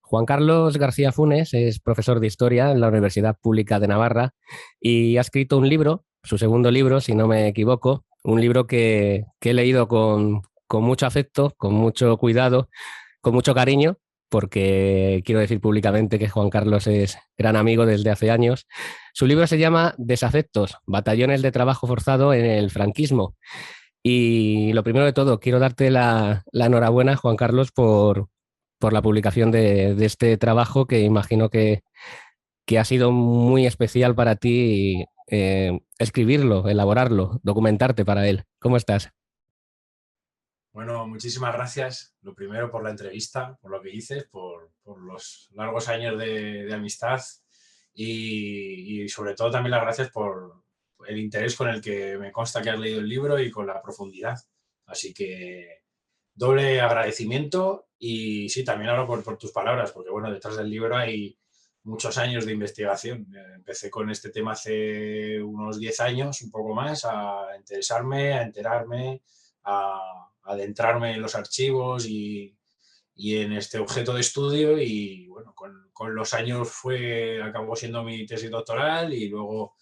Juan Carlos García Funes es profesor de Historia en la Universidad Pública de Navarra y ha escrito un libro, su segundo libro, si no me equivoco, un libro que he leído con mucho afecto, con mucho cuidado, con mucho cariño, porque quiero decir públicamente que Juan Carlos es gran amigo desde hace años. Su libro se llama Desafectos, batallones de trabajo forzado en el franquismo. Y lo primero de todo, quiero darte la enhorabuena, Juan Carlos, por la publicación de este trabajo que imagino que ha sido muy especial para ti escribirlo, elaborarlo, documentarte para él. ¿Cómo estás? Bueno, muchísimas gracias. Lo primero por la entrevista, por lo que dices, por los largos años de amistad y sobre todo también las gracias por el interés con el que me consta que has leído el libro y con la profundidad. Así que doble agradecimiento y sí, también hablo por tus palabras, porque bueno, detrás del libro hay muchos años de investigación. Empecé con este tema hace unos 10 años, un poco más, a interesarme, a enterarme, a adentrarme en los archivos y en este objeto de estudio y bueno, con los años acabó siendo mi tesis doctoral y luego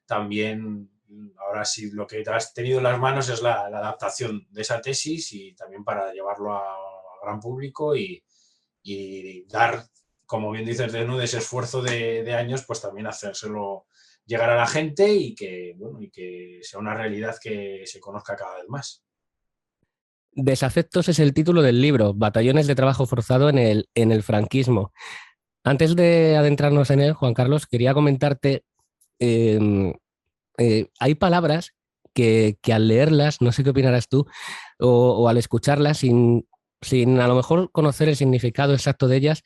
también ahora sí lo que has tenido en las manos es la adaptación de esa tesis y también para llevarlo a gran público y dar, como bien dices, de ese esfuerzo de años, pues también hacérselo llegar a la gente y que, bueno, y que sea una realidad que se conozca cada vez más. Desafectos es el título del libro, Batallones de trabajo forzado en el franquismo. Antes de adentrarnos en él, Juan Carlos, quería comentarte, eh, hay palabras que al leerlas, no sé qué opinarás tú, o al escucharlas sin a lo mejor conocer el significado exacto de ellas,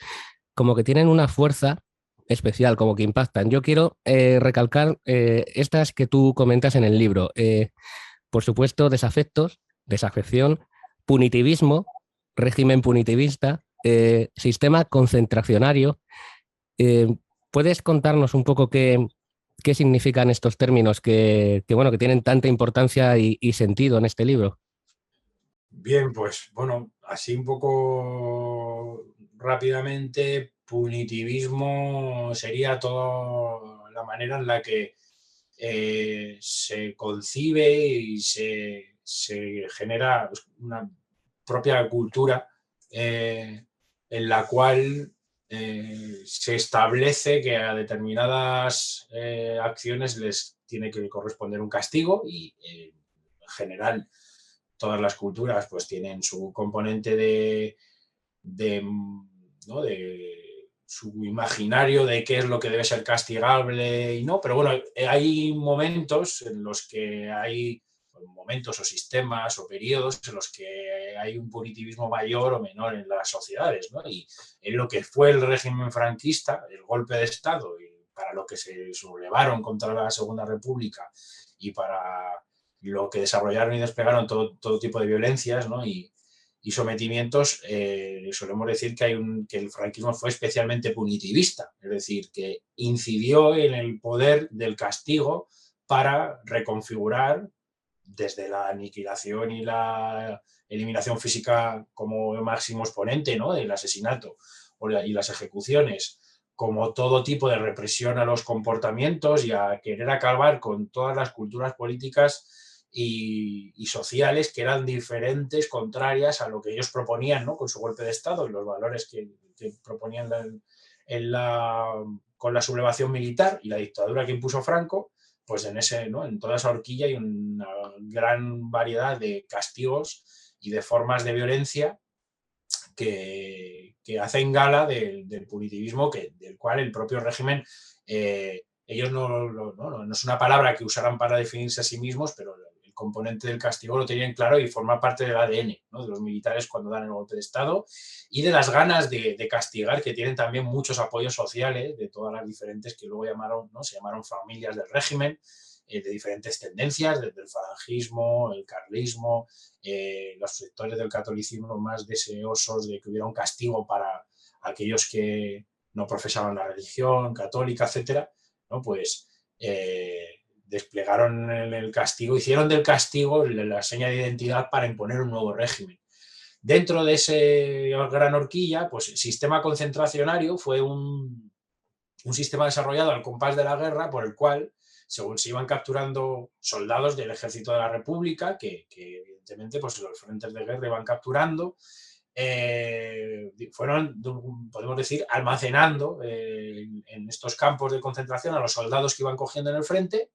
como que tienen una fuerza especial, como que impactan. Yo quiero recalcar estas que tú comentas en el libro. Por supuesto, desafectos, desafección, punitivismo, régimen punitivista, sistema concentracionario. Eh, ¿Puedes contarnos un poco qué significan estos términos bueno, que tienen tanta importancia y sentido en este libro? Bien, pues bueno, así un poco rápidamente, punitivismo sería toda la manera en la que se concibe y se genera una propia cultura en la cual se establece que a determinadas acciones les tiene que corresponder un castigo y en general todas las culturas pues tienen su componente de, ¿no? de su imaginario de qué es lo que debe ser castigable y no, pero bueno, hay momentos en los que hay momentos o sistemas o periodos en los que hay un punitivismo mayor o menor en las sociedades, ¿no? Y en lo que fue el régimen franquista, el golpe de Estado, y para lo que se sublevaron contra la Segunda República y para lo que desarrollaron y desplegaron todo tipo de violencias, ¿no? Y sometimientos, solemos decir que el franquismo fue especialmente punitivista, es decir, que incidió en el poder del castigo para reconfigurar desde la aniquilación y la eliminación física como máximo exponente, ¿no? Del asesinato y las ejecuciones, como todo tipo de represión a los comportamientos y a querer acabar con todas las culturas políticas y sociales que eran diferentes, contrarias a lo que ellos proponían, ¿no? Con su golpe de Estado y los valores que proponían con la sublevación militar y la dictadura que impuso Franco, pues ¿no? En toda esa horquilla hay una gran variedad de castigos y de formas de violencia que hacen gala del punitivismo del cual el propio régimen, ellos no es una palabra que usaran para definirse a sí mismos, pero el componente del castigo lo tenían claro y forma parte del ADN, ¿no? De los militares cuando dan el golpe de Estado y de las ganas de castigar que tienen también muchos apoyos sociales de todas las diferentes que luego llamaron, ¿no? Se llamaron familias del régimen, de diferentes tendencias, desde el falangismo, el carlismo, los sectores del catolicismo más deseosos de que hubiera un castigo para aquellos que no profesaban la religión católica, etcétera, ¿no? Pues desplegaron el castigo, hicieron del castigo la seña de identidad para imponer un nuevo régimen. Dentro de ese gran horquilla, pues el sistema concentracionario fue un sistema desarrollado al compás de la guerra por el cual, según se iban capturando soldados del ejército de la República, que evidentemente pues, los frentes de guerra iban capturando, fueron, podemos decir, almacenando en estos campos de concentración a los soldados que iban cogiendo en el frente,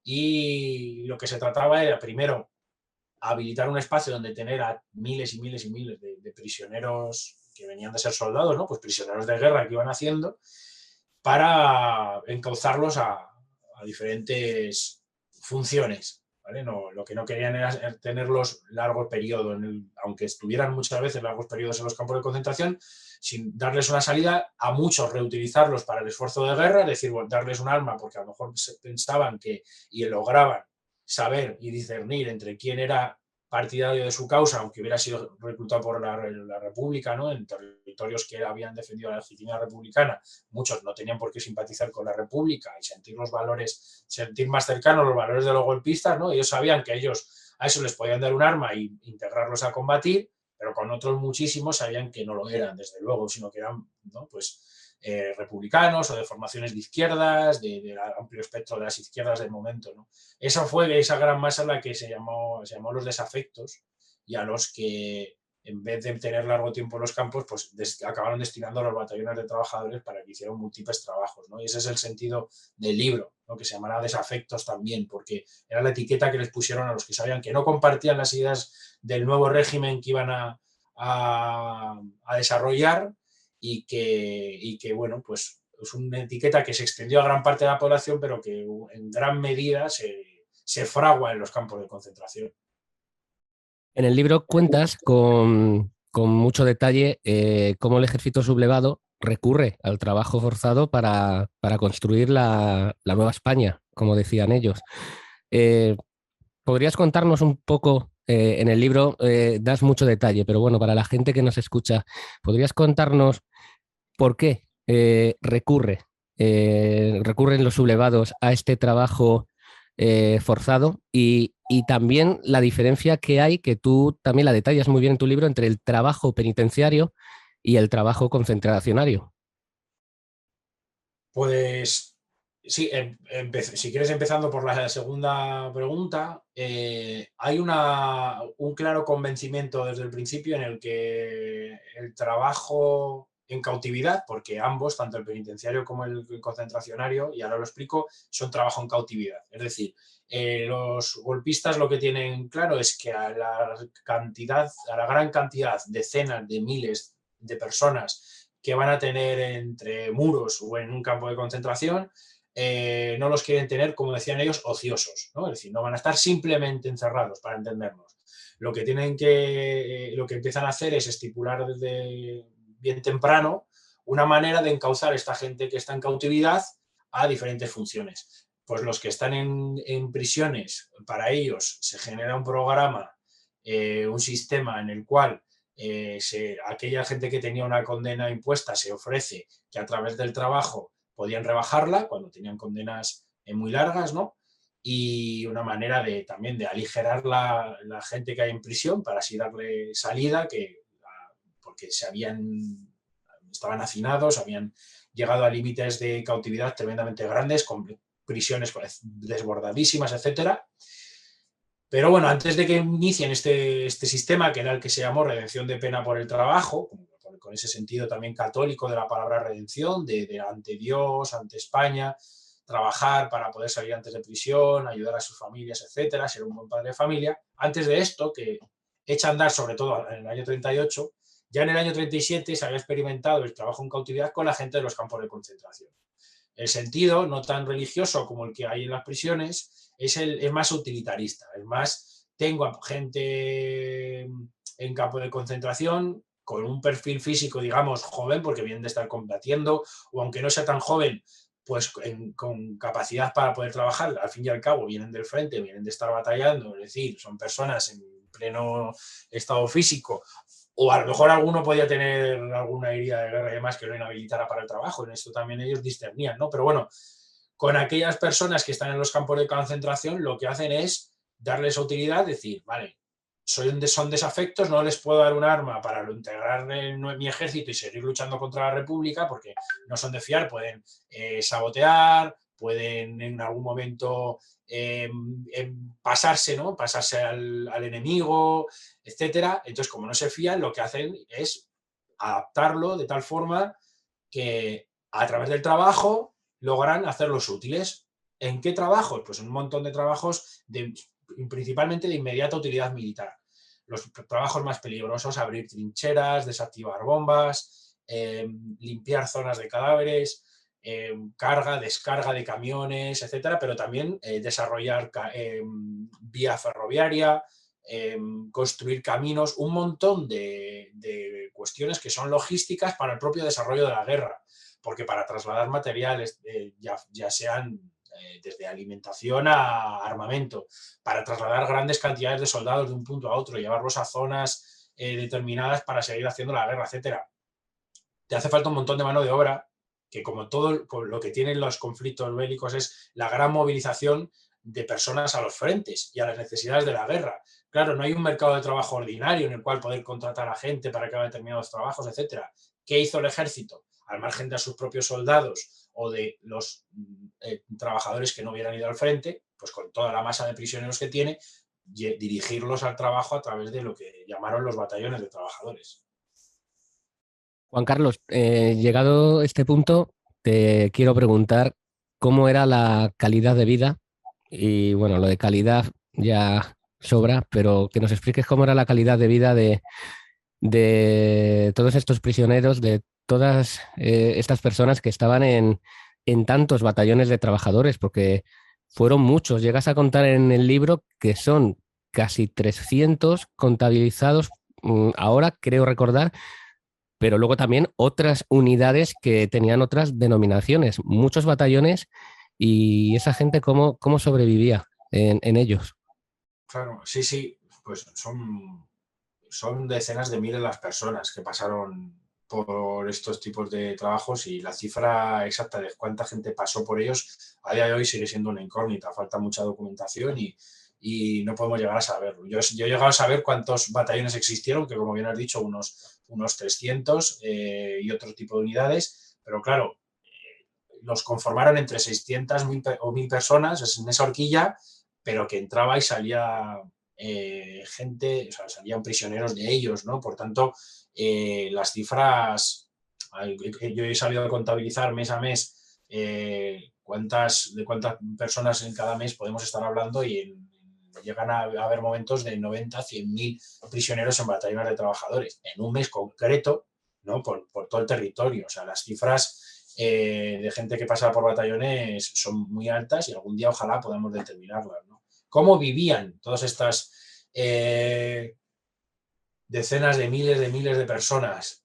y lo que se trataba era, primero, habilitar un espacio donde tener a miles y miles y miles de prisioneros que venían de ser soldados, ¿no? Pues prisioneros de guerra que iban haciendo, para encauzarlos a diferentes funciones. ¿Vale? No, lo que no querían era tenerlos largo periodo, aunque estuvieran muchas veces largos periodos en los campos de concentración, sin darles una salida, a muchos reutilizarlos para el esfuerzo de guerra, es decir, darles un arma porque a lo mejor pensaban que y lograban saber y discernir entre quién era partidario de su causa, aunque hubiera sido reclutado por la República, ¿no? En territorios que habían defendido la legitimidad republicana, muchos no tenían por qué simpatizar con la República y sentir los valores, sentir más cercanos los valores de los golpistas, ¿no? Ellos sabían que ellos a eso les podían dar un arma e integrarlos a combatir, pero con otros muchísimos sabían que no lo eran, desde luego, sino que eran, ¿no? Pues republicanos o de formaciones de izquierdas, del amplio espectro de las izquierdas del momento, ¿no? Esa fue esa gran masa la que se llamó los desafectos, y a los que, en vez de tener largo tiempo en los campos, pues acabaron destinando a los batallones de trabajadores para que hicieran múltiples trabajos, ¿no? Y ese es el sentido del libro, ¿no? Que se llamará Desafectos también, porque era la etiqueta que les pusieron a los que sabían que no compartían las ideas del nuevo régimen que iban a desarrollar, y que, bueno, pues es una etiqueta que se extendió a gran parte de la población, pero que en gran medida se fragua en los campos de concentración. En el libro cuentas con mucho detalle cómo el ejército sublevado recurre al trabajo forzado para construir la nueva España, como decían ellos. Eh, ¿Podrías contarnos un poco, en el libro das mucho detalle, pero bueno, para la gente que nos escucha, ¿podrías contarnos por qué recurren los sublevados a este trabajo forzado y también la diferencia que hay, que tú también la detallas muy bien en tu libro, entre el trabajo penitenciario y el trabajo concentracionario? Pues sí, si quieres, empezando por la segunda pregunta, hay un claro convencimiento desde el principio en el que el trabajo en cautividad, porque ambos, tanto el penitenciario como el concentracionario, y ahora lo explico, son trabajo en cautividad. Es decir, los golpistas lo que tienen claro es que a la gran cantidad, decenas de miles de personas que van a tener entre muros o en un campo de concentración, no los quieren tener, como decían ellos, ociosos, ¿no? Es decir, no van a estar simplemente encerrados, para entendernos. Lo que empiezan a hacer es estipular desde bien temprano una manera de encauzar a esta gente que está en cautividad a diferentes funciones. Pues los que están en prisiones, para ellos se genera un programa, un sistema en el cual aquella gente que tenía una condena impuesta se ofrece que a través del trabajo podían rebajarla cuando tenían condenas muy largas, ¿no? Y una manera también de aligerar la gente que hay en prisión para así darle salida, porque estaban hacinados, habían llegado a límites de cautividad tremendamente grandes, con prisiones desbordadísimas, etcétera. Pero bueno, antes de que inicien este sistema, que era el que se llamó redención de pena por el trabajo, con ese sentido también católico de la palabra redención, de ante Dios, ante España, trabajar para poder salir antes de prisión, ayudar a sus familias, etcétera, ser un buen padre de familia. Antes de esto, que echa a andar sobre todo en el año 38, ya en el año 37 se había experimentado el trabajo en cautividad con la gente de los campos de concentración. El sentido, no tan religioso como el que hay en las prisiones, es más utilitarista. Es más, tengo a gente en campo de concentración con un perfil físico, digamos, joven, porque vienen de estar combatiendo, o aunque no sea tan joven, pues con capacidad para poder trabajar. Al fin y al cabo, vienen del frente, vienen de estar batallando, es decir, son personas en pleno estado físico, o a lo mejor alguno podía tener alguna herida de guerra y demás que lo inhabilitara para el trabajo. En esto también ellos discernían, ¿no? Pero bueno, con aquellas personas que están en los campos de concentración, lo que hacen es darles utilidad, decir, vale, son desafectos, no les puedo dar un arma para integrar en mi ejército y seguir luchando contra la República porque no son de fiar, pueden sabotear, pueden en algún momento pasarse, ¿no? Pasarse al enemigo, etcétera. Entonces, como no se fían, lo que hacen es adaptarlo de tal forma que a través del trabajo logran hacerlos útiles. ¿En qué trabajos? Pues en un montón de trabajos principalmente de inmediata utilidad militar. Los trabajos más peligrosos: abrir trincheras, desactivar bombas, limpiar zonas de cadáveres, carga, descarga de camiones, etcétera, pero también desarrollar vía ferroviaria, construir caminos, un montón de cuestiones que son logísticas para el propio desarrollo de la guerra, porque para trasladar materiales, ya sean desde alimentación a armamento, para trasladar grandes cantidades de soldados de un punto a otro, llevarlos a zonas determinadas para seguir haciendo la guerra, etcétera. Te hace falta un montón de mano de obra, que como todo lo que tienen los conflictos bélicos es la gran movilización de personas a los frentes y a las necesidades de la guerra. Claro, no hay un mercado de trabajo ordinario en el cual poder contratar a gente para que haga determinados trabajos, etcétera. ¿Qué hizo el ejército? Al margen de sus propios soldados o de los trabajadores que no hubieran ido al frente, pues con toda la masa de prisioneros que tiene, dirigirlos al trabajo a través de lo que llamaron los batallones de trabajadores. Juan Carlos, llegado este punto, te quiero preguntar cómo era la calidad de vida. Y bueno, lo de calidad ya sobra, pero que nos expliques cómo era la calidad de vida de todos estos prisioneros, de todas estas personas que estaban en tantos batallones de trabajadores, porque fueron muchos. Llegas a contar en el libro que son casi 300 contabilizados, ahora creo recordar, pero luego también otras unidades que tenían otras denominaciones, muchos batallones, y esa gente cómo sobrevivía en ellos. Claro, sí, sí, pues son decenas de miles las personas que pasaron por estos tipos de trabajos, y la cifra exacta de cuánta gente pasó por ellos a día de hoy sigue siendo una incógnita. Falta mucha documentación y no podemos llegar a saberlo. Yo he llegado a saber cuántos batallones existieron, que como bien has dicho, unos 300 y otro tipo de unidades, pero claro, los conformaron entre 600 o 1000 personas en esa horquilla, pero que entraba y salía gente, o sea, salían prisioneros de ellos, ¿no? Por tanto, las cifras, yo he sabido contabilizar mes a mes de cuántas personas en cada mes podemos estar hablando, y llegan a haber momentos de 90, 100.000 prisioneros en batallones de trabajadores, en un mes concreto, ¿no? Por todo el territorio. O sea, las cifras de gente que pasa por batallones son muy altas y algún día ojalá podamos determinarlas, ¿no? ¿Cómo vivían todas estas decenas de miles de personas?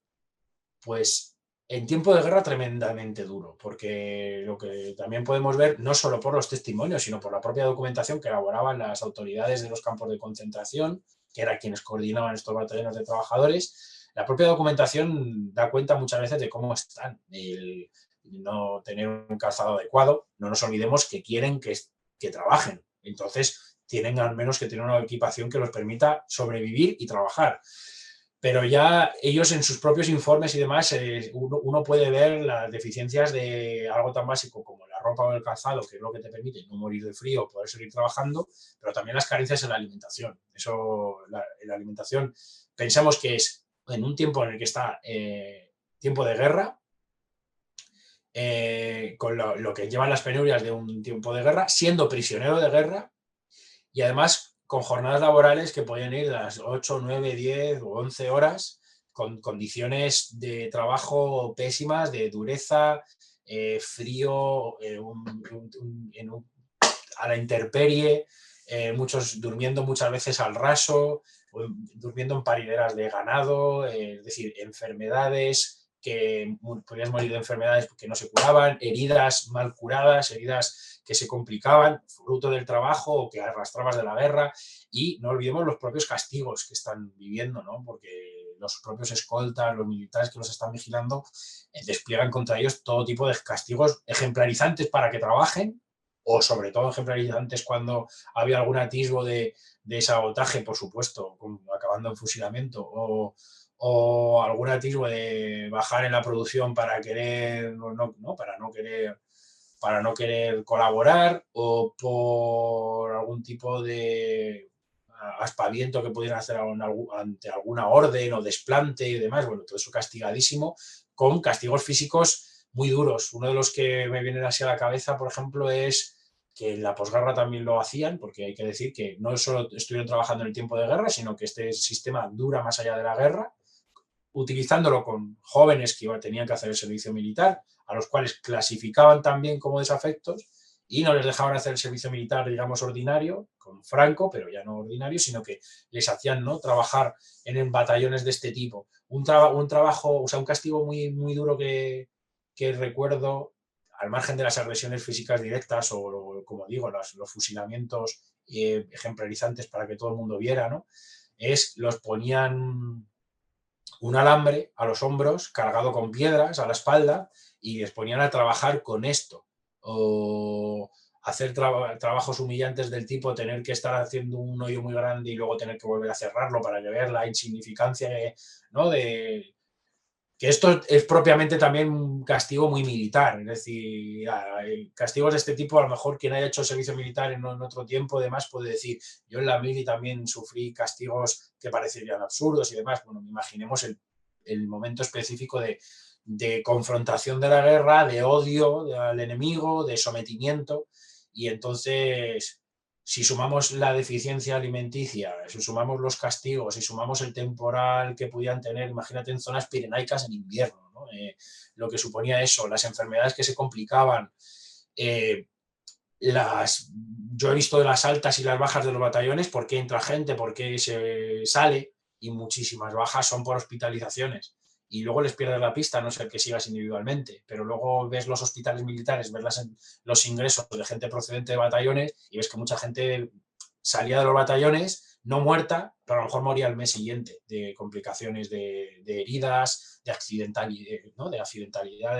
Pues en tiempo de guerra tremendamente duro, porque lo que también podemos ver, no solo por los testimonios, sino por la propia documentación que elaboraban las autoridades de los campos de concentración, que eran quienes coordinaban estos batallones de trabajadores, la propia documentación da cuenta muchas veces de cómo están, el no tener un calzado adecuado. No nos olvidemos que quieren que trabajen, entonces tienen al menos que tener una equipación que los permita sobrevivir y trabajar. Pero ya ellos en sus propios informes y demás, uno puede ver las deficiencias de algo tan básico como la ropa o el calzado, que es lo que te permite no morir de frío o poder seguir trabajando, pero también las carencias en la alimentación. Eso, la alimentación, pensamos que es en un tiempo en el que está tiempo de guerra, con lo que llevan las penurias de un tiempo de guerra, siendo prisionero de guerra, y además con jornadas laborales que pueden ir de las 8, 9, 10 o 11 horas, con condiciones de trabajo pésimas, de dureza, frío, a la intemperie, muchos durmiendo muchas veces al raso, durmiendo en parideras de ganado, es decir, enfermedades que podías morir de enfermedades que no se curaban, heridas mal curadas, heridas que se complicaban, fruto del trabajo o que arrastrabas de la guerra. Y no olvidemos los propios castigos que están viviendo, ¿no? Porque los propios escoltas, los militares que los están vigilando, despliegan contra ellos todo tipo de castigos ejemplarizantes para que trabajen, o sobre todo ejemplarizantes cuando había algún atisbo de sabotaje, por supuesto, acabando en fusilamiento, o algún atisbo de bajar en la producción para querer, para no querer colaborar, o por algún tipo de aspaviento que pudieran hacer ante alguna orden o desplante y demás. Bueno, todo eso castigadísimo, con castigos físicos muy duros. Uno de los que me vienen así a la cabeza, por ejemplo, es que en la posguerra también lo hacían, porque hay que decir que no solo estuvieron trabajando en el tiempo de guerra, sino que este sistema dura más allá de la guerra, utilizándolo con jóvenes que tenían que hacer el servicio militar, a los cuales clasificaban también como desafectos y no les dejaban hacer el servicio militar, digamos, ordinario, con Franco, pero ya no ordinario, sino que les hacían, ¿no?, trabajar en batallones de este tipo. Un trabajo, o sea, un castigo muy, muy duro que recuerdo, al margen de las agresiones físicas directas o como digo, los fusilamientos ejemplarizantes para que todo el mundo viera, ¿no?, los ponían un alambre a los hombros cargado con piedras a la espalda y les ponían a trabajar con esto, o hacer trabajos humillantes del tipo tener que estar haciendo un hoyo muy grande y luego tener que volver a cerrarlo para que veas la insignificancia ¿no?, de que esto es propiamente también un castigo muy militar. Es decir, castigos de este tipo, a lo mejor quien haya hecho servicio militar en otro tiempo, además, puede decir, yo en la mili también sufrí castigos que parecerían absurdos y demás. Bueno, imaginemos el momento específico de confrontación de la guerra, de odio al enemigo, de sometimiento, y entonces, si sumamos la deficiencia alimenticia, si sumamos los castigos, si sumamos el temporal que pudieran tener, imagínate en zonas pirenaicas en invierno, ¿no? Lo que suponía eso, las enfermedades que se complicaban, eh, yo he visto de las altas y las bajas de los batallones, por qué entra gente, por qué se sale, y muchísimas bajas son por hospitalizaciones. Y luego les pierdes la pista, a no ser que sigas individualmente. Pero luego ves los hospitales militares, ves los ingresos de gente procedente de batallones y ves que mucha gente salía de los batallones no muerta, pero a lo mejor moría al mes siguiente de complicaciones de heridas, de accidentalidad, ¿no?, de accidentalidad,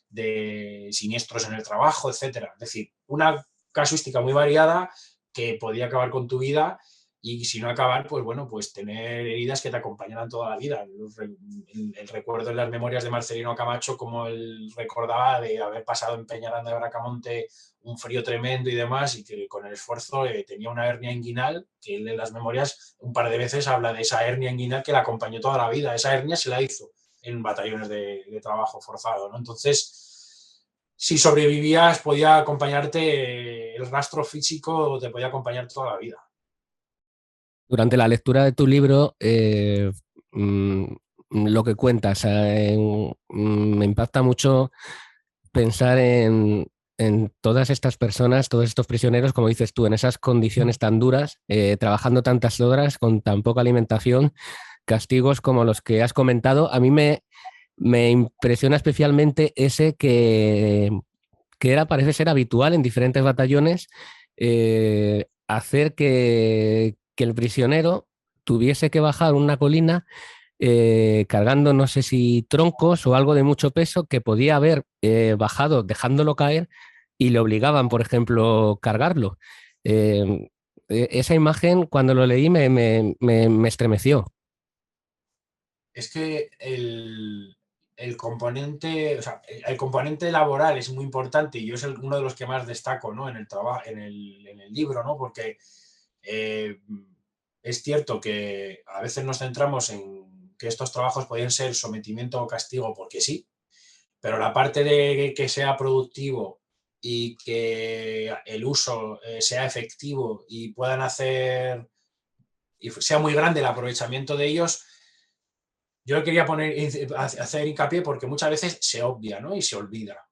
de siniestros en el trabajo, etcétera. Es decir, una casuística muy variada que podía acabar con tu vida, y si no acabar, pues bueno, pues tener heridas que te acompañarán toda la vida. El recuerdo en las memorias de Marcelino Camacho, como él recordaba de haber pasado en Peñaranda de Bracamonte un frío tremendo y demás, y que con el esfuerzo tenía una hernia inguinal, que él en las memorias un par de veces habla de esa hernia inguinal que la acompañó toda la vida. Esa hernia se la hizo en batallones de trabajo forzado, ¿no? Entonces, si sobrevivías, podía acompañarte, el rastro físico te podía acompañar toda la vida. Durante la lectura de tu libro, lo que cuentas, me impacta mucho pensar en todas estas personas, todos estos prisioneros, como dices tú, en esas condiciones tan duras, trabajando tantas horas con tan poca alimentación, castigos como los que has comentado. A mí me impresiona especialmente ese que era, parece ser habitual en diferentes batallones, hacer que el prisionero tuviese que bajar una colina cargando, no sé si troncos o algo de mucho peso, que podía haber bajado dejándolo caer y le obligaban, por ejemplo, cargarlo. Eh, Esa imagen, cuando lo leí, me estremeció. Es que el componente, o sea, el componente laboral es muy importante, y yo es uno de los que más destaco, ¿no?, en el trabajo, en el libro, ¿no?, porque eh, es cierto que a veces nos centramos en que estos trabajos pueden ser sometimiento o castigo porque sí, pero la parte de que sea productivo y que el uso sea efectivo y puedan hacer y sea muy grande el aprovechamiento de ellos, yo quería hacer hincapié porque muchas veces se obvia, ¿no?, y se olvida.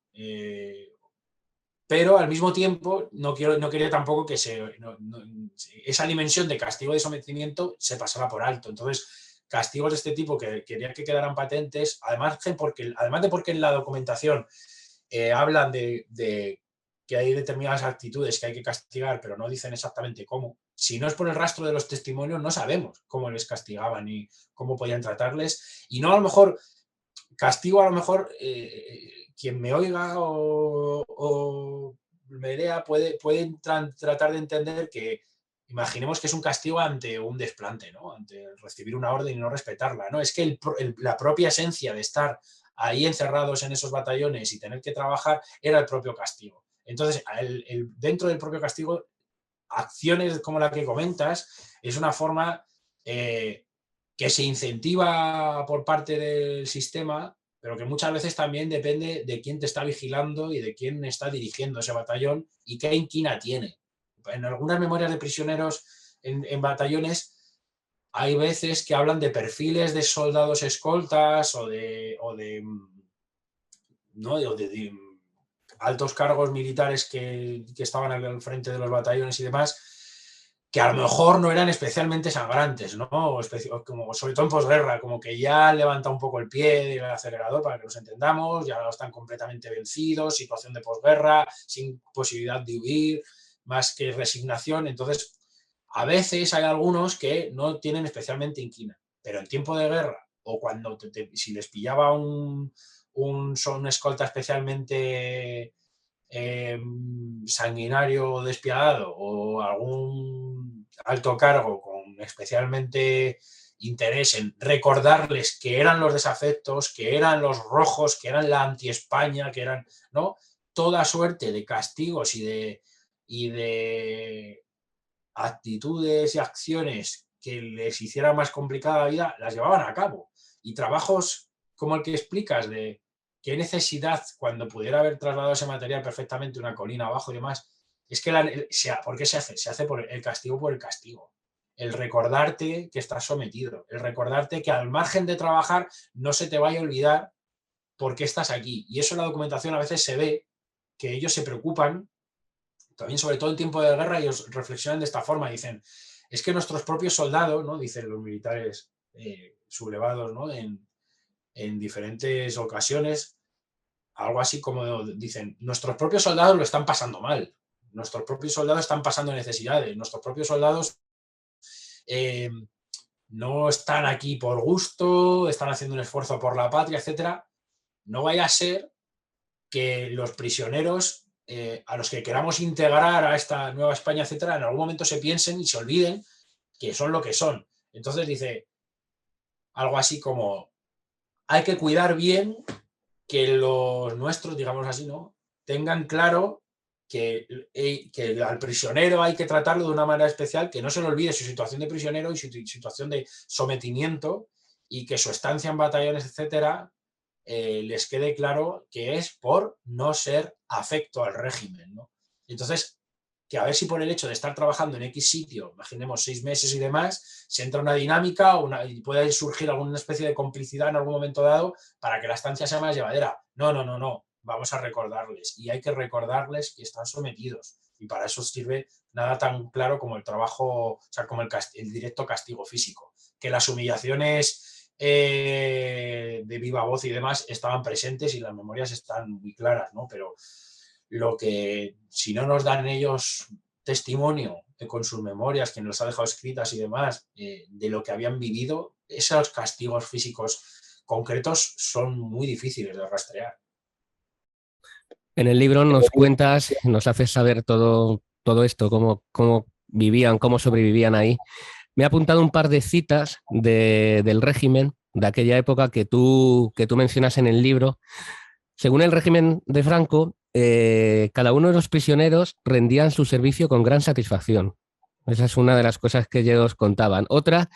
Pero al mismo tiempo no quería tampoco que esa dimensión de castigo y sometimiento se pasara por alto. Entonces, castigos de este tipo que quería que quedaran patentes, además de porque en la documentación hablan de que hay determinadas actitudes que hay que castigar, pero no dicen exactamente cómo. Si no es por el rastro de los testimonios, no sabemos cómo les castigaban y cómo podían tratarles. Y no, a lo mejor, castigo, a lo mejor quien me oiga o Medea pueden tratar de entender que, imaginemos que es un castigo ante un desplante, ¿no? Ante recibir una orden y no respetarla, ¿no? Es que la propia esencia de estar ahí encerrados en esos batallones y tener que trabajar era el propio castigo. Entonces, dentro del propio castigo, acciones como la que comentas es una forma que se incentiva por parte del sistema, pero que muchas veces también depende de quién te está vigilando y de quién está dirigiendo ese batallón y qué inquina tiene. En algunas memorias de prisioneros en batallones hay veces que hablan de perfiles de soldados escoltas ¿no? de altos cargos militares que estaban al frente de los batallones y demás, que a lo mejor no eran especialmente sangrantes, ¿no? Como, sobre todo en posguerra, como que ya levanta un poco el pie del acelerador para que nos entendamos, ya están completamente vencidos, situación de posguerra, sin posibilidad de huir, más que resignación. Entonces, a veces hay algunos que no tienen especialmente inquina, pero en tiempo de guerra o cuando si les pillaba un escolta especialmente sanguinario o despiadado o algún alto cargo con especialmente interés en recordarles que eran los desafectos, que eran los rojos, que eran la anti-España, que eran, ¿no? Toda suerte de castigos y de actitudes y acciones que les hicieran más complicada la vida, las llevaban a cabo. Y trabajos como el que explicas de qué necesidad, cuando pudiera haber trasladado ese material perfectamente una colina abajo y demás, es que ¿por qué se hace? Se hace por el castigo por el castigo. El recordarte que estás sometido, el recordarte que al margen de trabajar no se te vaya a olvidar por qué estás aquí. Y eso en la documentación a veces se ve, que ellos se preocupan también, sobre todo en tiempo de guerra, ellos reflexionan de esta forma, dicen, es que nuestros propios soldados, ¿no? Dicen los militares sublevados, ¿no? En diferentes ocasiones, algo así como dicen, nuestros propios soldados lo están pasando mal, nuestros propios soldados están pasando necesidades, nuestros propios soldados eh, no están aquí por gusto, están haciendo un esfuerzo por la patria, etcétera. No vaya a ser que los prisioneros a los que queramos integrar a esta nueva España, etcétera, en algún momento se piensen y se olviden que son lo que son. Entonces dice algo así como, hay que cuidar bien que los nuestros, digamos así, ¿no? Tengan claro que al prisionero hay que tratarlo de una manera especial, que no se le olvide su situación de prisionero y su situación de sometimiento y que su estancia en batallones, etcétera, les quede claro que es por no ser afecto al régimen, ¿no? Entonces, que a ver si por el hecho de estar trabajando en X sitio, imaginemos 6 meses y demás, se entra una dinámica y puede surgir alguna especie de complicidad en algún momento dado para que la estancia sea más llevadera. No, no, no, no. Vamos a recordarles. Y hay que recordarles que están sometidos. Y para eso sirve nada tan claro como el trabajo, o sea, como el directo castigo físico. Que las humillaciones de viva voz y demás estaban presentes y las memorias están muy claras, ¿no? Pero lo que, si no nos dan ellos testimonio con sus memorias, quien los ha dejado escritas y demás, de lo que habían vivido, esos castigos físicos concretos son muy difíciles de rastrear. En el libro nos cuentas, nos haces saber todo esto, cómo vivían, cómo sobrevivían ahí. Me he apuntado un par de citas del régimen de aquella época que tú mencionas en el libro. Según el régimen de Franco, cada uno de los prisioneros rendían su servicio con gran satisfacción. Esa es una de las cosas que ellos contaban. Otra,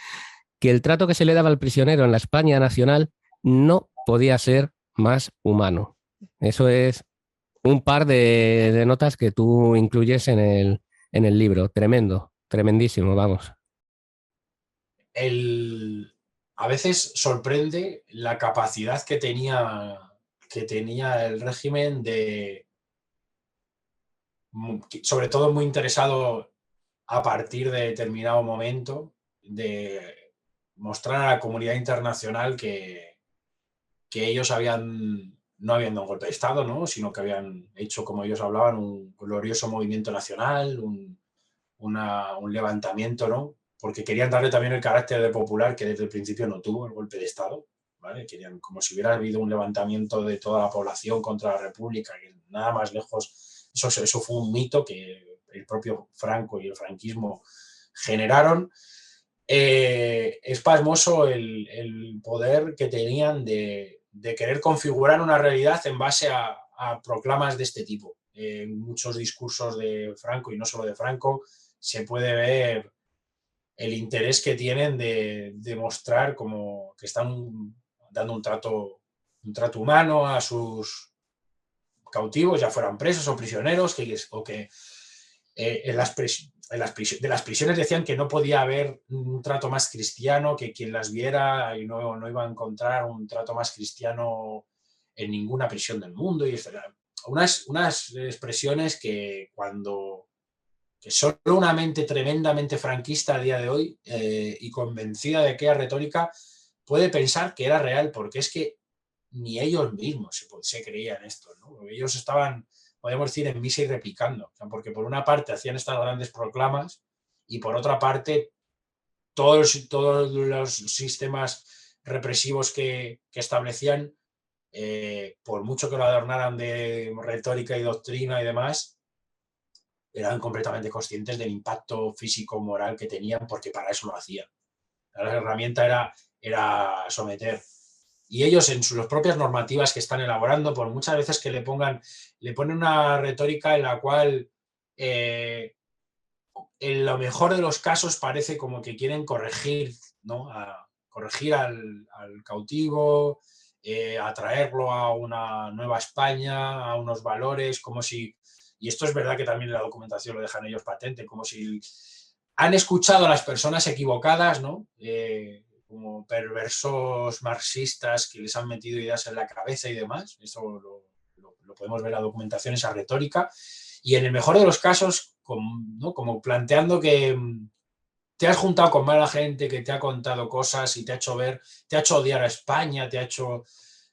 que el trato que se le daba al prisionero en la España nacional no podía ser más humano. Eso es un par de notas que tú incluyes en el libro. Tremendo, tremendísimo, vamos. A veces sorprende la capacidad que tenía el régimen sobre todo muy interesado a partir de determinado momento, de mostrar a la comunidad internacional que ellos no habían dado un golpe de Estado, ¿no? Sino que habían hecho, como ellos hablaban, un glorioso movimiento nacional, un levantamiento, ¿no? Porque querían darle también el carácter de popular que desde el principio no tuvo el golpe de Estado, ¿vale? Querían como si hubiera habido un levantamiento de toda la población contra la República, que nada más lejos Eso fue un mito que el propio Franco y el franquismo generaron. Es pasmoso el poder que tenían de querer configurar una realidad en base a proclamas de este tipo. En muchos discursos de Franco, y no solo de Franco, se puede ver el interés que tienen de mostrar como que están dando un trato humano a sus cautivos, ya fueran presos o prisioneros, o que de las prisiones decían que no podía haber un trato más cristiano, que quien las viera y no iba a encontrar un trato más cristiano en ninguna prisión del mundo. Y unas expresiones que solo una mente tremendamente franquista a día de hoy y convencida de aquella retórica puede pensar que era real, porque es que ni ellos mismos se creían esto, ¿no? Ellos estaban, podemos decir, en misa y replicando, o sea, porque por una parte hacían estas grandes proclamas y por otra parte todos los sistemas represivos que establecían, por mucho que lo adornaran de retórica y doctrina y demás, eran completamente conscientes del impacto físico moral que tenían, porque para eso lo hacían. La herramienta era someter. Y ellos en sus propias normativas que están elaborando, por muchas veces que le ponen una retórica en la cual en lo mejor de los casos parece como que quieren corregir, ¿no? Corregir al cautivo, atraerlo a una nueva España, a unos valores, como si, y esto es verdad que también en la documentación lo dejan ellos patente, como si han escuchado a las personas equivocadas, ¿no? Como perversos marxistas que les han metido ideas en la cabeza y demás. Eso lo podemos ver en la documentación, esa retórica. Y en el mejor de los casos, ¿no? Como planteando que te has juntado con mala gente, que te ha contado cosas y te ha hecho odiar a España, te ha hecho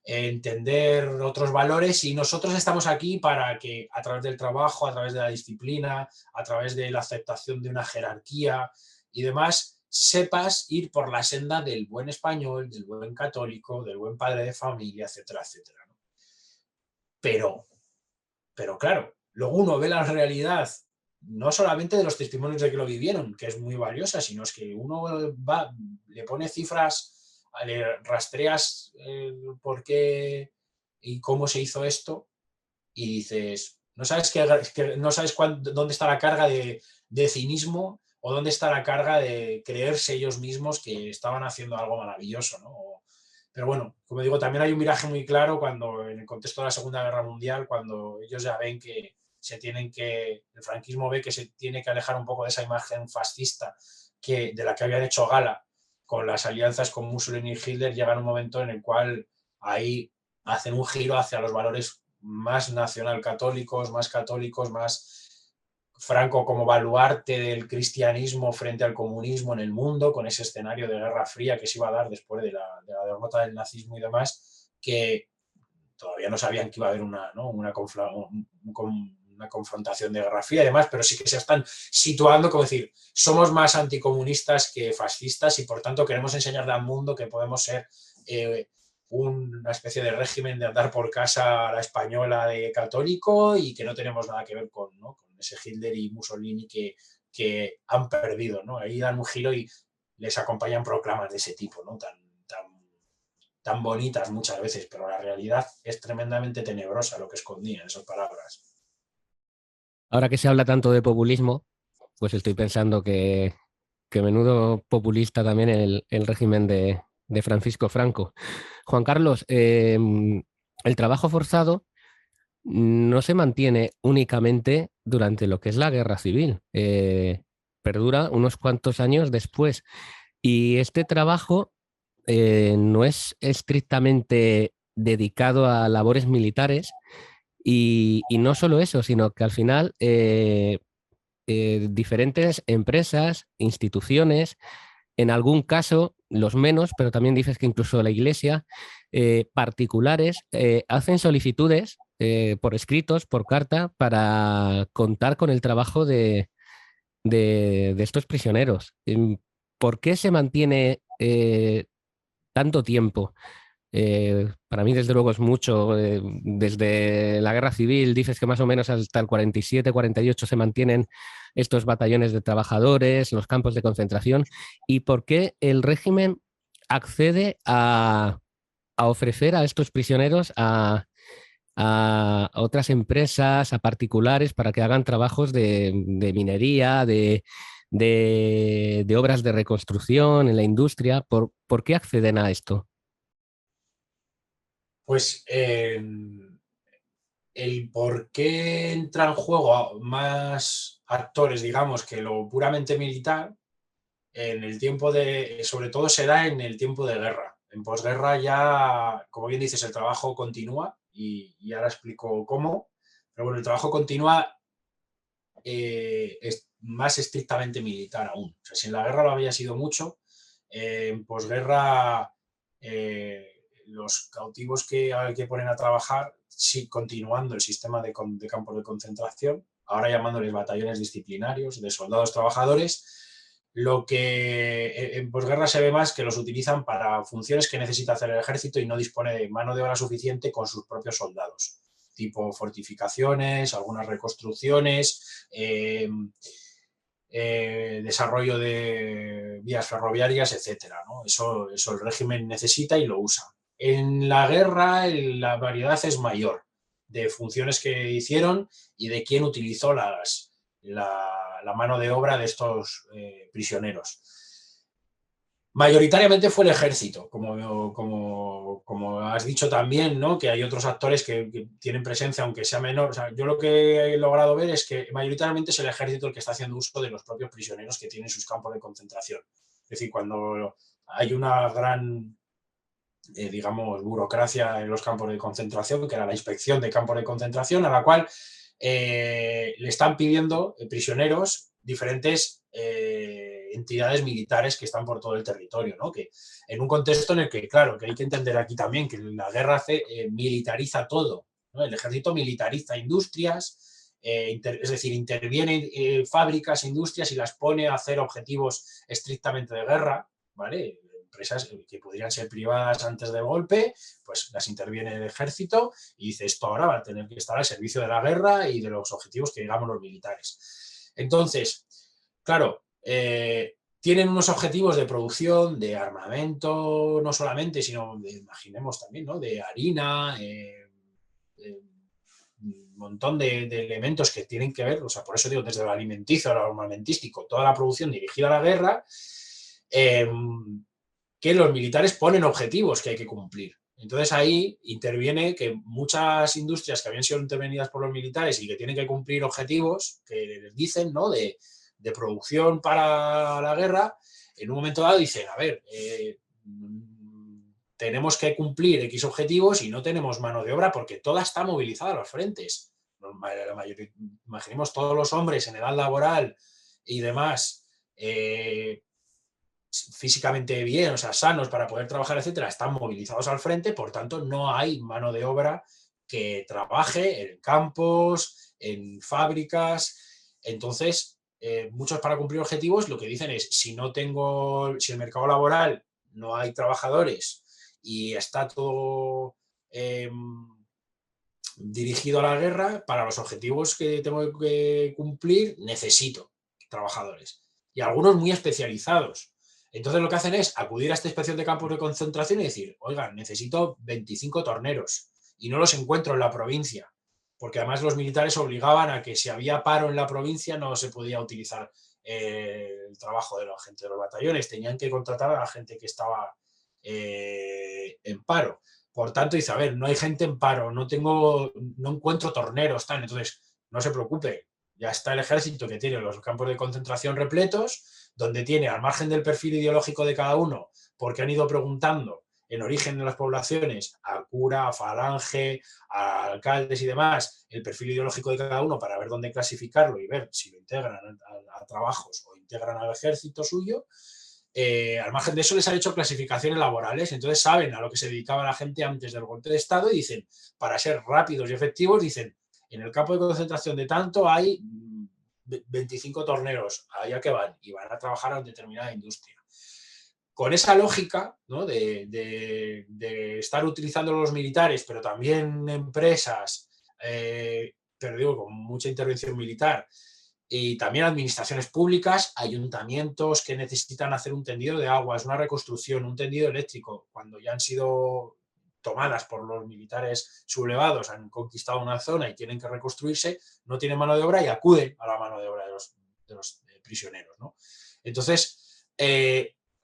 entender otros valores, y nosotros estamos aquí para que a través del trabajo, a través de la disciplina, a través de la aceptación de una jerarquía y demás, sepas ir por la senda del buen español, del buen católico, del buen padre de familia, etcétera, etcétera, ¿no? Pero claro, luego uno ve la realidad no solamente de los testimonios de que lo vivieron, que es muy valiosa, sino es que uno le pone cifras, le rastreas por qué y cómo se hizo esto, y dices, no sabes, no sabes dónde está la carga de cinismo, o dónde está la carga de creerse ellos mismos que estaban haciendo algo maravilloso, ¿no? Pero bueno, como digo, también hay un viraje muy claro cuando, en el contexto de la Segunda Guerra Mundial, cuando ellos ya ven que el franquismo ve que se tiene que alejar un poco de esa imagen fascista de la que habían hecho gala con las alianzas con Mussolini y Hitler. Llega un momento en el cual ahí hacen un giro hacia los valores más nacionalcatólicos, más Franco como baluarte del cristianismo frente al comunismo en el mundo, con ese escenario de Guerra Fría que se iba a dar después de la derrota del nazismo y demás, que todavía no sabían que iba a haber una confrontación de Guerra Fría y demás, pero sí que se están situando como decir, somos más anticomunistas que fascistas y por tanto queremos enseñarle al mundo que podemos ser una especie de régimen de andar por casa a la española de católico, y que no tenemos nada que ver con ese Hitler y Mussolini que han perdido, ¿no? Ahí dan un giro y les acompañan proclamas de ese tipo, ¿no? Tan bonitas muchas veces, pero la realidad es tremendamente tenebrosa lo que escondían esas palabras. Ahora que se habla tanto de populismo, pues estoy pensando que menudo populista también el régimen de Francisco Franco. Juan Carlos, el trabajo forzado no se mantiene únicamente durante lo que es la guerra civil, perdura unos cuantos años después. Y este trabajo no es estrictamente dedicado a labores militares, y no solo eso, sino que al final diferentes empresas, instituciones, en algún caso, los menos, pero también dices que incluso la Iglesia, particulares, hacen solicitudes por escritos, por carta, para contar con el trabajo de estos prisioneros. ¿Por qué se mantiene tanto tiempo? Para mí, desde luego, es mucho. Desde la guerra civil, dices que más o menos hasta el 47, 48 se mantienen estos batallones de trabajadores, los campos de concentración. ¿Y por qué el régimen accede a ofrecer a estos prisioneros a otras empresas, a particulares, para que hagan trabajos de minería, de obras de reconstrucción en la industria? ¿Por qué acceden a esto? Pues el por qué entra en juego más actores, digamos, que lo puramente militar, en el tiempo de, sobre todo se da en el tiempo de guerra. En posguerra ya, como bien dices, el trabajo continúa y ahora explico cómo, pero bueno, el trabajo continúa es más estrictamente militar aún. O sea, si en la guerra lo había sido mucho, en posguerra los cautivos que ponen a trabajar, sí, continuando el sistema de campos de concentración, ahora llamándoles batallones disciplinarios, de soldados trabajadores, lo que en posguerra se ve más que los utilizan para funciones que necesita hacer el ejército y no dispone de mano de obra suficiente con sus propios soldados, tipo fortificaciones, algunas reconstrucciones, desarrollo de vías ferroviarias, etcétera, ¿no? Eso el régimen necesita y lo usa. En la guerra la variedad es mayor de funciones que hicieron y de quién utilizó la mano de obra de estos prisioneros. Mayoritariamente fue el ejército, como has dicho también, ¿no? Que hay otros actores que tienen presencia, aunque sea menor. O sea, yo lo que he logrado ver es que mayoritariamente es el ejército el que está haciendo uso de los propios prisioneros que tienen sus campos de concentración. Es decir, cuando hay una gran, digamos, burocracia en los campos de concentración, que era la inspección de campos de concentración, a la cual le están pidiendo prisioneros diferentes entidades militares que están por todo el territorio, ¿no? Que en un contexto en el que, claro, que hay que entender aquí también que la guerra militariza todo, ¿no? El ejército militariza industrias, es decir, interviene en fábricas, industrias y las pone a hacer objetivos estrictamente de guerra, ¿vale? Empresas que podrían ser privadas antes del golpe, pues las interviene el ejército y dice, esto ahora va a tener que estar al servicio de la guerra y de los objetivos que digamos los militares. Entonces, claro, tienen unos objetivos de producción, de armamento, no solamente, sino, imaginemos también, ¿no? De harina, un montón de elementos que tienen que ver, o sea, por eso digo, desde lo alimenticio a lo armamentístico, toda la producción dirigida a la guerra, que los militares ponen objetivos que hay que cumplir. Entonces ahí interviene que muchas industrias que habían sido intervenidas por los militares y que tienen que cumplir objetivos que les dicen, ¿no? de producción para la guerra, en un momento dado dicen, a ver, tenemos que cumplir X objetivos y no tenemos mano de obra porque toda está movilizada a los frentes. Imaginemos todos los hombres en edad laboral y demás, físicamente bien, o sea, sanos para poder trabajar, etcétera, están movilizados al frente, por tanto, no hay mano de obra que trabaje en campos, en fábricas. Entonces, muchos para cumplir objetivos lo que dicen es, si no tengo, si el mercado laboral no hay trabajadores y está todo dirigido a la guerra, para los objetivos que tengo que cumplir necesito trabajadores. Y algunos muy especializados. Entonces lo que hacen es acudir a esta inspección de campos de concentración y decir, oiga, necesito 25 torneros y no los encuentro en la provincia, porque además los militares obligaban a que si había paro en la provincia no se podía utilizar el trabajo de la gente de los batallones, tenían que contratar a la gente que estaba en paro. Por tanto, dice, a ver, no hay gente en paro, no encuentro torneros, tal. Entonces, no se preocupe, ya está el ejército que tiene los campos de concentración repletos, donde tiene, al margen del perfil ideológico de cada uno, porque han ido preguntando en origen de las poblaciones a cura, a falange, a alcaldes y demás, el perfil ideológico de cada uno para ver dónde clasificarlo y ver si lo integran a trabajos o integran al ejército suyo. Al margen de eso les han hecho clasificaciones laborales, entonces saben a lo que se dedicaba la gente antes del golpe de Estado y dicen, para ser rápidos y efectivos, dicen, en el campo de concentración de tanto hay 25 torneros, allá que van, y van a trabajar a determinada industria. con esa lógica, ¿no? de estar utilizando los militares, pero también empresas, pero digo, con mucha intervención militar, y también administraciones públicas, ayuntamientos que necesitan hacer un tendido de aguas, una reconstrucción, un tendido eléctrico, cuando ya han sido tomadas por los militares sublevados, han conquistado una zona y tienen que reconstruirse, no tienen mano de obra y acuden a la mano de obra de los prisioneros, ¿no? Entonces,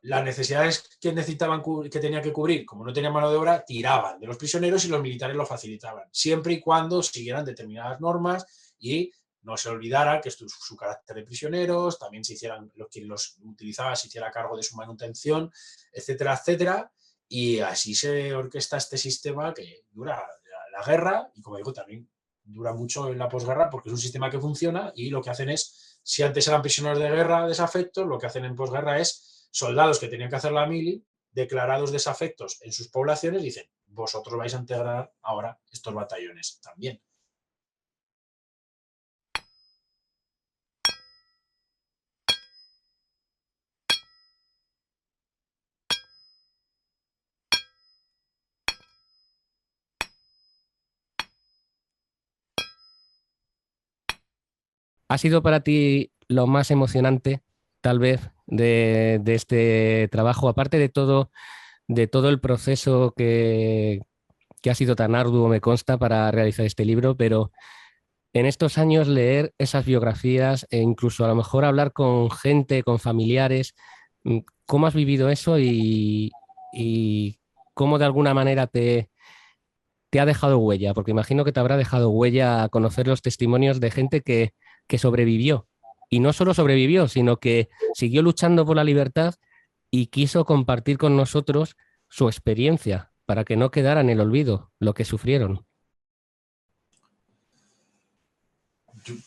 las necesidades que necesitaban, que tenía que cubrir, como no tenían mano de obra, tiraban de los prisioneros y los militares lo facilitaban, siempre y cuando siguieran determinadas normas y no se olvidara que esto es su carácter de prisioneros, también se hicieran, quien los utilizaba se hiciera cargo de su manutención, etcétera, etcétera, y así se orquesta este sistema que dura la guerra y, como digo, también dura mucho en la posguerra porque es un sistema que funciona y lo que hacen es, si antes eran prisioneros de guerra desafectos, lo que hacen en posguerra es soldados que tenían que hacer la mili, declarados desafectos en sus poblaciones, dicen, vosotros vais a integrar ahora estos batallones también. ¿Ha sido para ti lo más emocionante, tal vez, de este trabajo, aparte de todo el proceso que ha sido tan arduo, me consta, para realizar este libro, pero en estos años leer esas biografías e incluso a lo mejor hablar con gente, con familiares, ¿cómo has vivido eso y cómo de alguna manera te ha dejado huella? Porque imagino que te habrá dejado huella a conocer los testimonios de gente que sobrevivió. Y no solo sobrevivió, sino que siguió luchando por la libertad y quiso compartir con nosotros su experiencia para que no quedara en el olvido lo que sufrieron.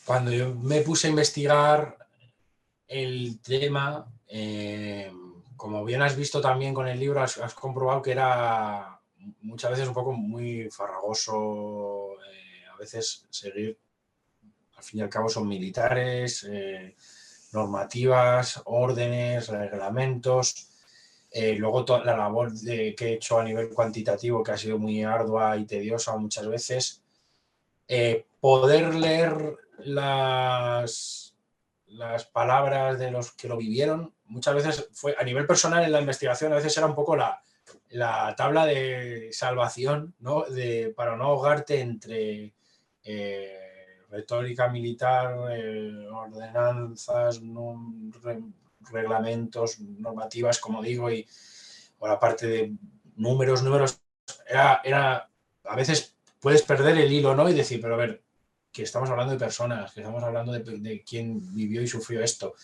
Cuando yo me puse a investigar el tema, como bien has visto también con el libro, has comprobado que era muchas veces un poco muy farragoso, a veces seguir, al fin y al cabo son militares, normativas, órdenes, reglamentos. Luego toda la labor que he hecho a nivel cuantitativo, que ha sido muy ardua y tediosa muchas veces, poder leer las palabras de los que lo vivieron, muchas veces fue a nivel personal en la investigación, a veces era un poco la tabla de salvación, ¿no? Para no ahogarte entre retórica militar, ordenanzas, reglamentos, normativas, como digo, o la parte de números, era a veces puedes perder el hilo, ¿no? Y decir, pero a ver, que estamos hablando de personas, que estamos hablando de quién vivió y sufrió esto.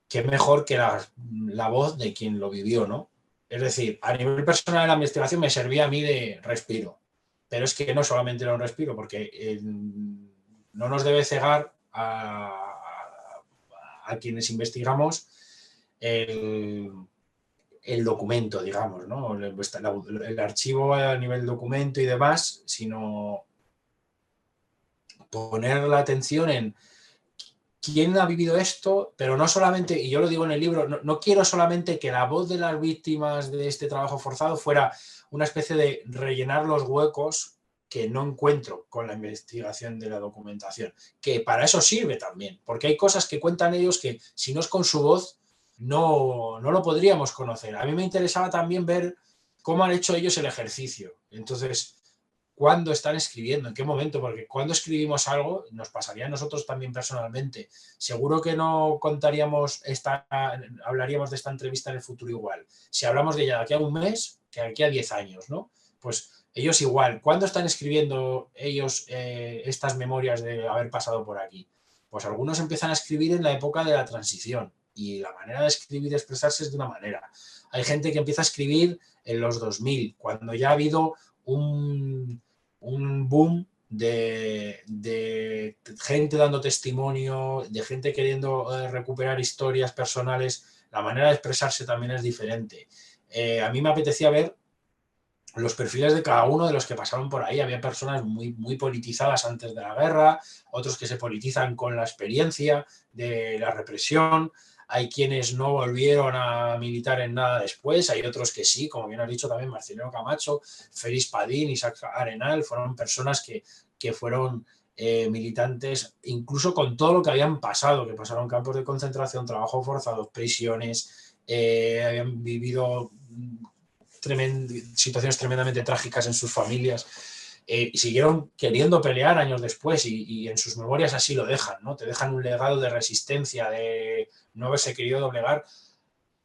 Qué mejor que la voz de quien lo vivió, ¿no? Es decir, a nivel personal de la investigación me servía a mí de respiro, pero es que no solamente era un respiro, porque no nos debe cegar a quienes investigamos el documento, digamos, ¿no? El archivo a nivel documento y demás, sino poner la atención en quién ha vivido esto, pero no solamente, y yo lo digo en el libro, no quiero solamente que la voz de las víctimas de este trabajo forzado fuera una especie de rellenar los huecos que no encuentro con la investigación de la documentación, que para eso sirve también, porque hay cosas que cuentan ellos que si no es con su voz no lo podríamos conocer. A mí me interesaba también ver cómo han hecho ellos el ejercicio. Entonces, cuándo están escribiendo, en qué momento, porque cuando escribimos algo nos pasaría a nosotros también personalmente. Seguro que no hablaríamos de esta entrevista en el futuro igual. Si hablamos de ella de aquí a un mes, que de aquí a 10 años, ¿no? Pues ellos igual. ¿Cuándo están escribiendo ellos estas memorias de haber pasado por aquí? Pues algunos empiezan a escribir en la época de la transición y la manera de escribir y expresarse es de una manera. Hay gente que empieza a escribir en los 2000, cuando ya ha habido un boom de gente dando testimonio, de gente queriendo recuperar historias personales. La manera de expresarse también es diferente. A mí me apetecía ver los perfiles de cada uno de los que pasaron por ahí. Había personas muy politizadas antes de la guerra, otros que se politizan con la experiencia de la represión. hay quienes no volvieron a militar en nada después, hay otros que sí, como bien has dicho también Marcelino Camacho, Félix Padín, Isaac Arenal, fueron personas que fueron militantes, incluso con todo lo que habían pasado, que pasaron campos de concentración, trabajo forzado, prisiones, habían vivido situaciones tremendamente trágicas en sus familias, y siguieron queriendo pelear años después, y en sus memorias así lo dejan, ¿no? Te dejan un legado de resistencia, de no haberse querido doblegar,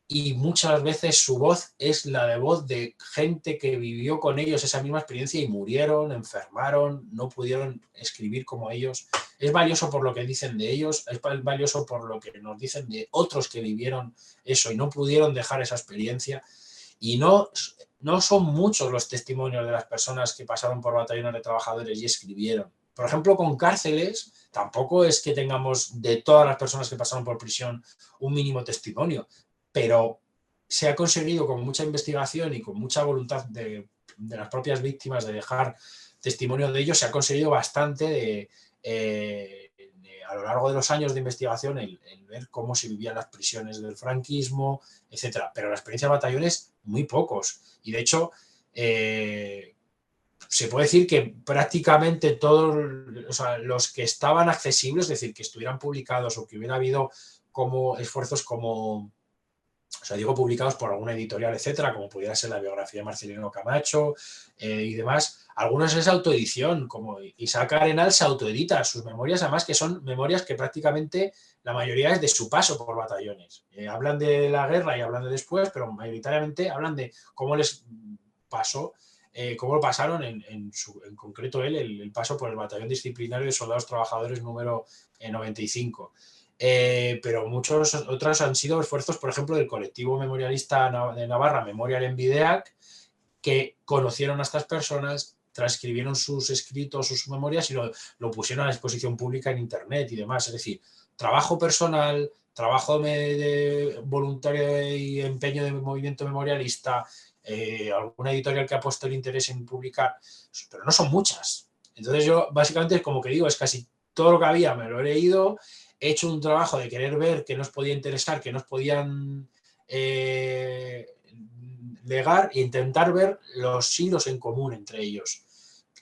y muchas veces su voz es la de voz de gente que vivió con ellos esa misma experiencia y murieron, enfermaron, no pudieron escribir como ellos. Es valioso por lo que dicen de ellos, es valioso por lo que nos dicen de otros que vivieron eso y no pudieron dejar esa experiencia. Y no son muchos los testimonios de las personas que pasaron por batallones de trabajadores y escribieron. Por ejemplo, con cárceles, tampoco es que tengamos de todas las personas que pasaron por prisión un mínimo testimonio, pero se ha conseguido con mucha investigación y con mucha voluntad de las propias víctimas de dejar testimonio de ellos, se ha conseguido bastante a lo largo de los años de investigación el ver cómo se vivían las prisiones del franquismo, etcétera. Pero la experiencia de batallones, muy pocos. Y de hecho, se puede decir que prácticamente todos, o sea, los que estaban accesibles, es decir, que estuvieran publicados o que hubiera habido como esfuerzos como, o sea, digo publicados por alguna editorial, etcétera, como pudiera ser la biografía de Marcelino Camacho y demás. Algunos es autoedición, como Isaac Arenal se autoedita sus memorias, además que son memorias que prácticamente la mayoría es de su paso por batallones. Hablan de la guerra y hablan de después, pero mayoritariamente hablan de cómo les pasó, cómo lo pasaron en concreto él, el paso por el batallón disciplinario de soldados trabajadores número 95. Pero muchos otros han sido esfuerzos, por ejemplo, del colectivo memorialista de Navarra, Memorial en Videac, que conocieron a estas personas, transcribieron sus escritos, sus memorias y lo pusieron a disposición pública en Internet y demás. Es decir, trabajo personal, trabajo de voluntario y empeño de movimiento memorialista, alguna editorial que ha puesto el interés en publicar, pero no son muchas. Entonces yo básicamente como que digo, es casi todo lo que había me lo he leído, he hecho un trabajo de querer ver qué nos podía interesar, qué nos podían legar e intentar ver los hilos en común entre ellos.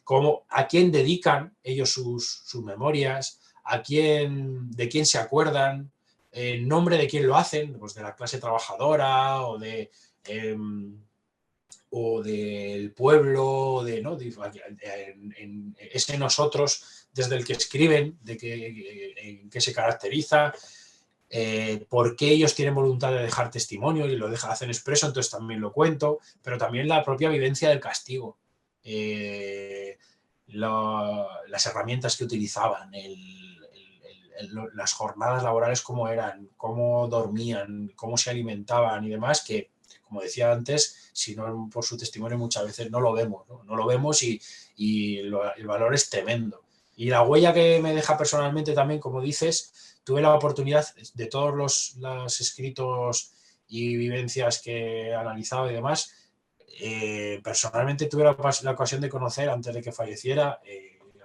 Cómo, a quién dedican ellos sus memorias, de quién se acuerdan, en nombre de quién lo hacen, pues de la clase trabajadora o del pueblo, ¿no? Ese nosotros desde el que escriben, en qué se caracteriza, por qué ellos tienen voluntad de dejar testimonio y lo hacen expreso, entonces también lo cuento, pero también la propia vivencia del castigo, las herramientas que utilizaban, las jornadas laborales cómo eran, cómo dormían, cómo se alimentaban y demás, que como decía antes, si no por su testimonio muchas veces no lo vemos, no lo vemos y el valor es tremendo. Y la huella que me deja personalmente también, como dices, tuve la oportunidad de todos los escritos y vivencias que he analizado y demás, personalmente tuve la ocasión de conocer antes de que falleciera,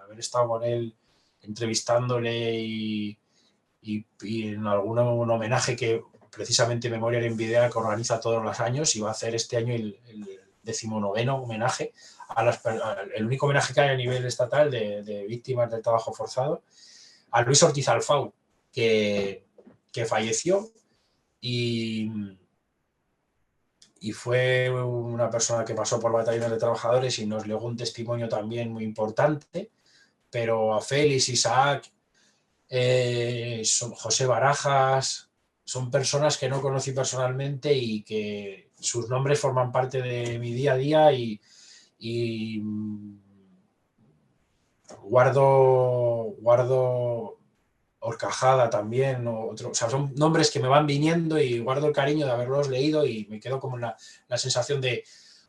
haber estado con él entrevistándole y en algún homenaje que precisamente Memorial en Video que organiza todos los años y va a hacer este año el 19º homenaje, el único homenaje que hay a nivel estatal de víctimas del trabajo forzado, a Luis Ortiz Alfau, que falleció y fue una persona que pasó por batallones de trabajadores y nos legó un testimonio también muy importante, pero a Félix, Isaac, José Barajas, son personas que no conocí personalmente y que sus nombres forman parte de mi día a día y guardo Horcajada también, o sea, son nombres que me van viniendo y guardo el cariño de haberlos leído y me quedo como la sensación de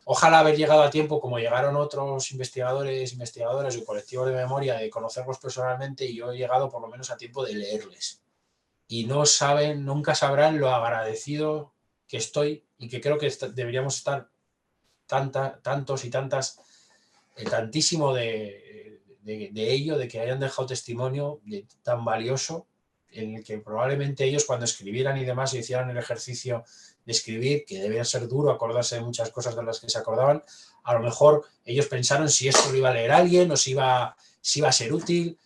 ojalá haber llegado a tiempo como llegaron otros investigadoras y colectivos de memoria de conocerlos personalmente, y yo he llegado por lo menos a tiempo de leerles. Y nunca sabrán lo agradecido que estoy y que creo que deberíamos estar tantos y tantas, tantísimo de ello, de que hayan dejado testimonio tan valioso en el que probablemente ellos cuando escribieran y demás hicieran el ejercicio de escribir, que debía ser duro acordarse de muchas cosas de las que se acordaban, a lo mejor ellos pensaron si esto lo iba a leer alguien o si iba a ser útil.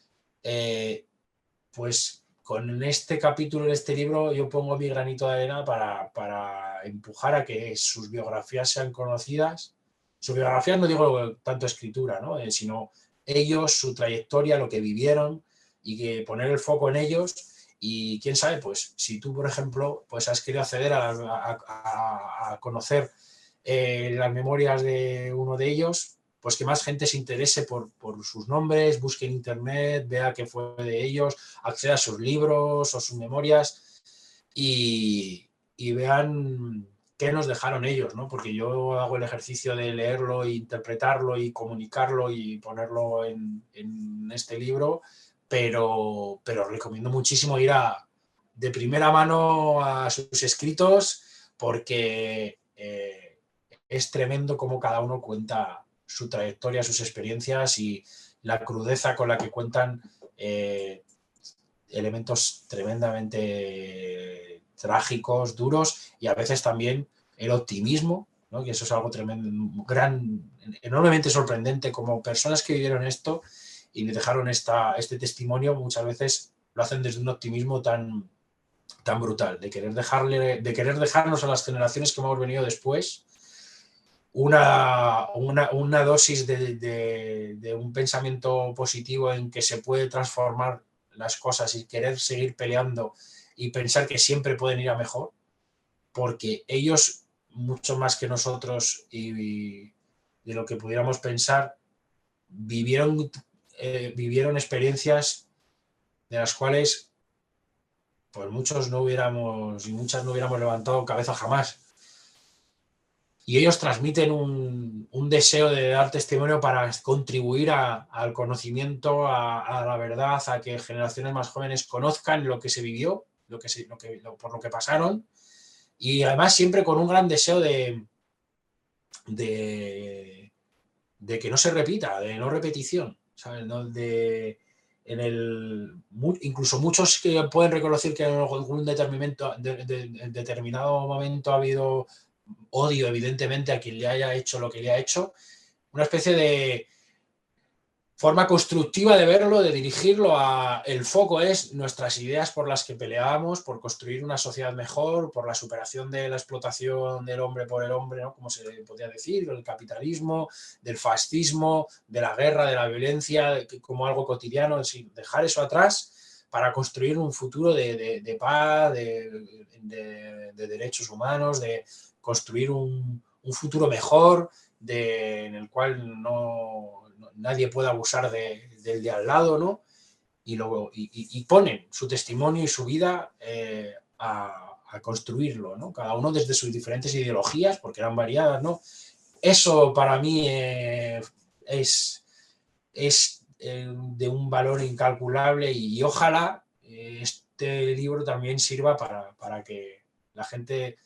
Pues con este capítulo de este libro yo pongo mi granito de arena para empujar a que sus biografías sean conocidas. Sus biografías no digo tanto escritura, ¿no? Sino ellos, su trayectoria, lo que vivieron, y que poner el foco en ellos. Y quién sabe, pues si tú, por ejemplo, pues has querido acceder a conocer las memorias de uno de ellos, pues que más gente se interese por sus nombres, busque en internet, vea qué fue de ellos, acceda a sus libros o sus memorias y vean qué nos dejaron ellos, ¿no? Porque yo hago el ejercicio de leerlo e interpretarlo y comunicarlo y ponerlo en este libro, pero recomiendo muchísimo ir de primera mano a sus escritos, porque es tremendo cómo cada uno cuenta su trayectoria, sus experiencias y la crudeza con la que cuentan elementos tremendamente trágicos, duros, y a veces también el optimismo, ¿no? Que eso es algo tremendo, enormemente sorprendente, como personas que vivieron esto y le dejaron este testimonio, muchas veces lo hacen desde un optimismo tan brutal, de querer dejarnos a las generaciones que hemos venido después una dosis de un pensamiento positivo en que se puede transformar las cosas y querer seguir peleando y pensar que siempre pueden ir a mejor, porque ellos, mucho más que nosotros y de lo que pudiéramos pensar, vivieron experiencias de las cuales pues muchos no hubiéramos y muchas no hubiéramos levantado cabeza jamás. Y ellos transmiten un deseo de dar testimonio para contribuir al conocimiento, a la verdad, a que generaciones más jóvenes conozcan lo que se vivió, por lo que pasaron, y además siempre con un gran deseo de que no se repita, de no repetición, ¿sabes? ¿No? Incluso muchos que pueden reconocer que en algún determinado momento ha habido odio, evidentemente, a quien le haya hecho lo que le ha hecho, una especie de forma constructiva de verlo, de dirigirlo el foco es nuestras ideas por las que peleábamos, por construir una sociedad mejor, por la superación de la explotación del hombre por el hombre, ¿no? Como se podría decir, del capitalismo, del fascismo, de la guerra, de la violencia, como algo cotidiano, es decir, dejar eso atrás para construir un futuro de paz, de derechos humanos, de construir un futuro mejor, en el cual nadie puede abusar del de al lado, ¿no? Y ponen su testimonio y su vida a construirlo, ¿no? Cada uno desde sus diferentes ideologías, porque eran variadas, ¿no? Eso para mí es de un valor incalculable, y ojalá este libro también sirva para que la gente,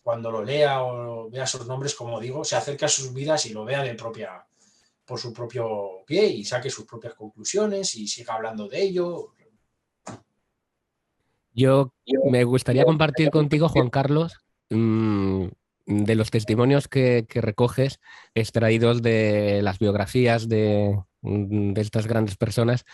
cuando lo lea o vea sus nombres, como digo, se acerque a sus vidas y lo vea por su propio pie y saque sus propias conclusiones y siga hablando de ello. Yo me gustaría compartir contigo, Juan Carlos, de los testimonios que recoges extraídos de las biografías de estas grandes personas,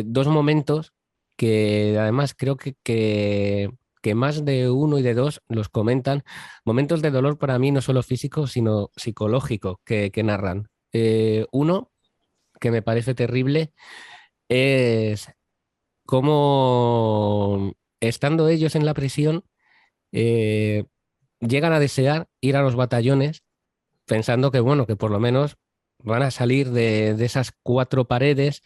dos momentos que además creo que más de uno y de dos los comentan, momentos de dolor para mí no solo físico, sino psicológico que narran. Uno que me parece terrible es cómo, estando ellos en la prisión, eh, llegan a desear ir a los batallones pensando que, bueno, que por lo menos van a salir de esas cuatro paredes,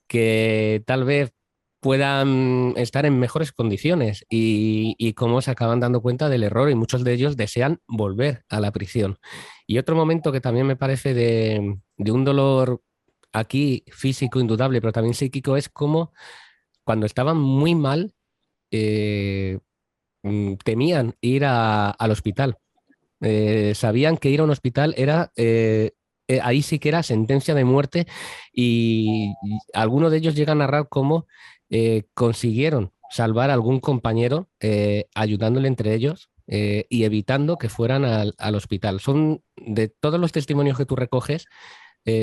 que tal vez puedan estar en mejores condiciones, y cómo se acaban dando cuenta del error, y muchos de ellos desean volver a la prisión. Y otro momento que también me parece de un dolor aquí físico indudable, pero también psíquico, es cómo cuando estaban muy mal, eh, temían ir al hospital. Sabían que ir a un hospital era, ahí sí que era sentencia de muerte, y algunos de ellos llegan a narrar cómo consiguieron salvar a algún compañero, ayudándole entre ellos y evitando que fueran al hospital. Son de todos los testimonios que tú recoges,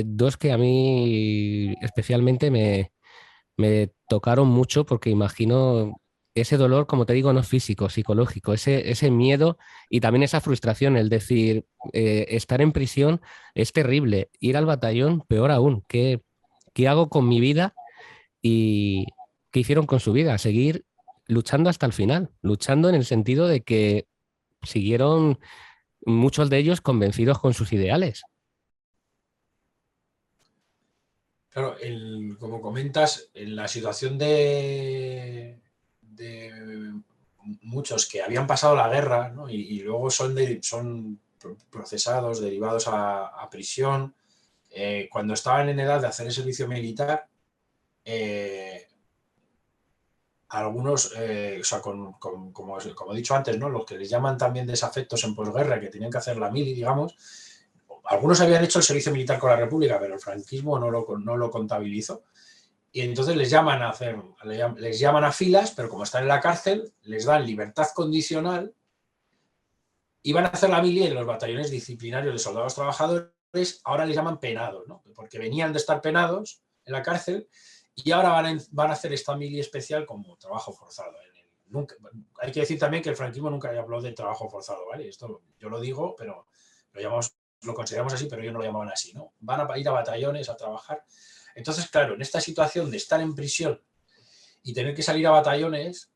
dos que a mí especialmente me tocaron mucho porque imagino ese dolor, como te digo, no físico, psicológico, ese miedo y también esa frustración, el decir, estar en prisión es terrible, ir al batallón, peor aún, ¿qué hago con mi vida? ¿Y qué hicieron con su vida? Seguir luchando hasta el final, luchando en el sentido de que siguieron muchos de ellos convencidos con sus ideales. Claro, como comentas, en la situación de muchos que habían pasado la guerra, ¿no? Y luego son procesados, derivados a prisión, cuando estaban en edad de hacer el servicio militar, eh, algunos, o sea, como he dicho antes, ¿no? Los que les llaman también desafectos en posguerra, que tenían que hacer la mili, digamos, algunos habían hecho el servicio militar con la República, pero el franquismo no lo contabilizó. Y entonces les llaman a filas, pero como están en la cárcel, les dan libertad condicional y van a hacer la mili en los batallones disciplinarios de soldados trabajadores. Ahora les llaman penados, ¿no? Porque venían de estar penados en la cárcel y ahora van a hacer esta mili especial como trabajo forzado. Hay que decir también que el franquismo nunca habló de trabajo forzado, ¿vale? Esto yo lo digo, pero lo consideramos así, pero ellos no lo llamaban así, ¿no? Van a ir a batallones a trabajar. Entonces, claro, en esta situación de estar en prisión y tener que salir a batallones,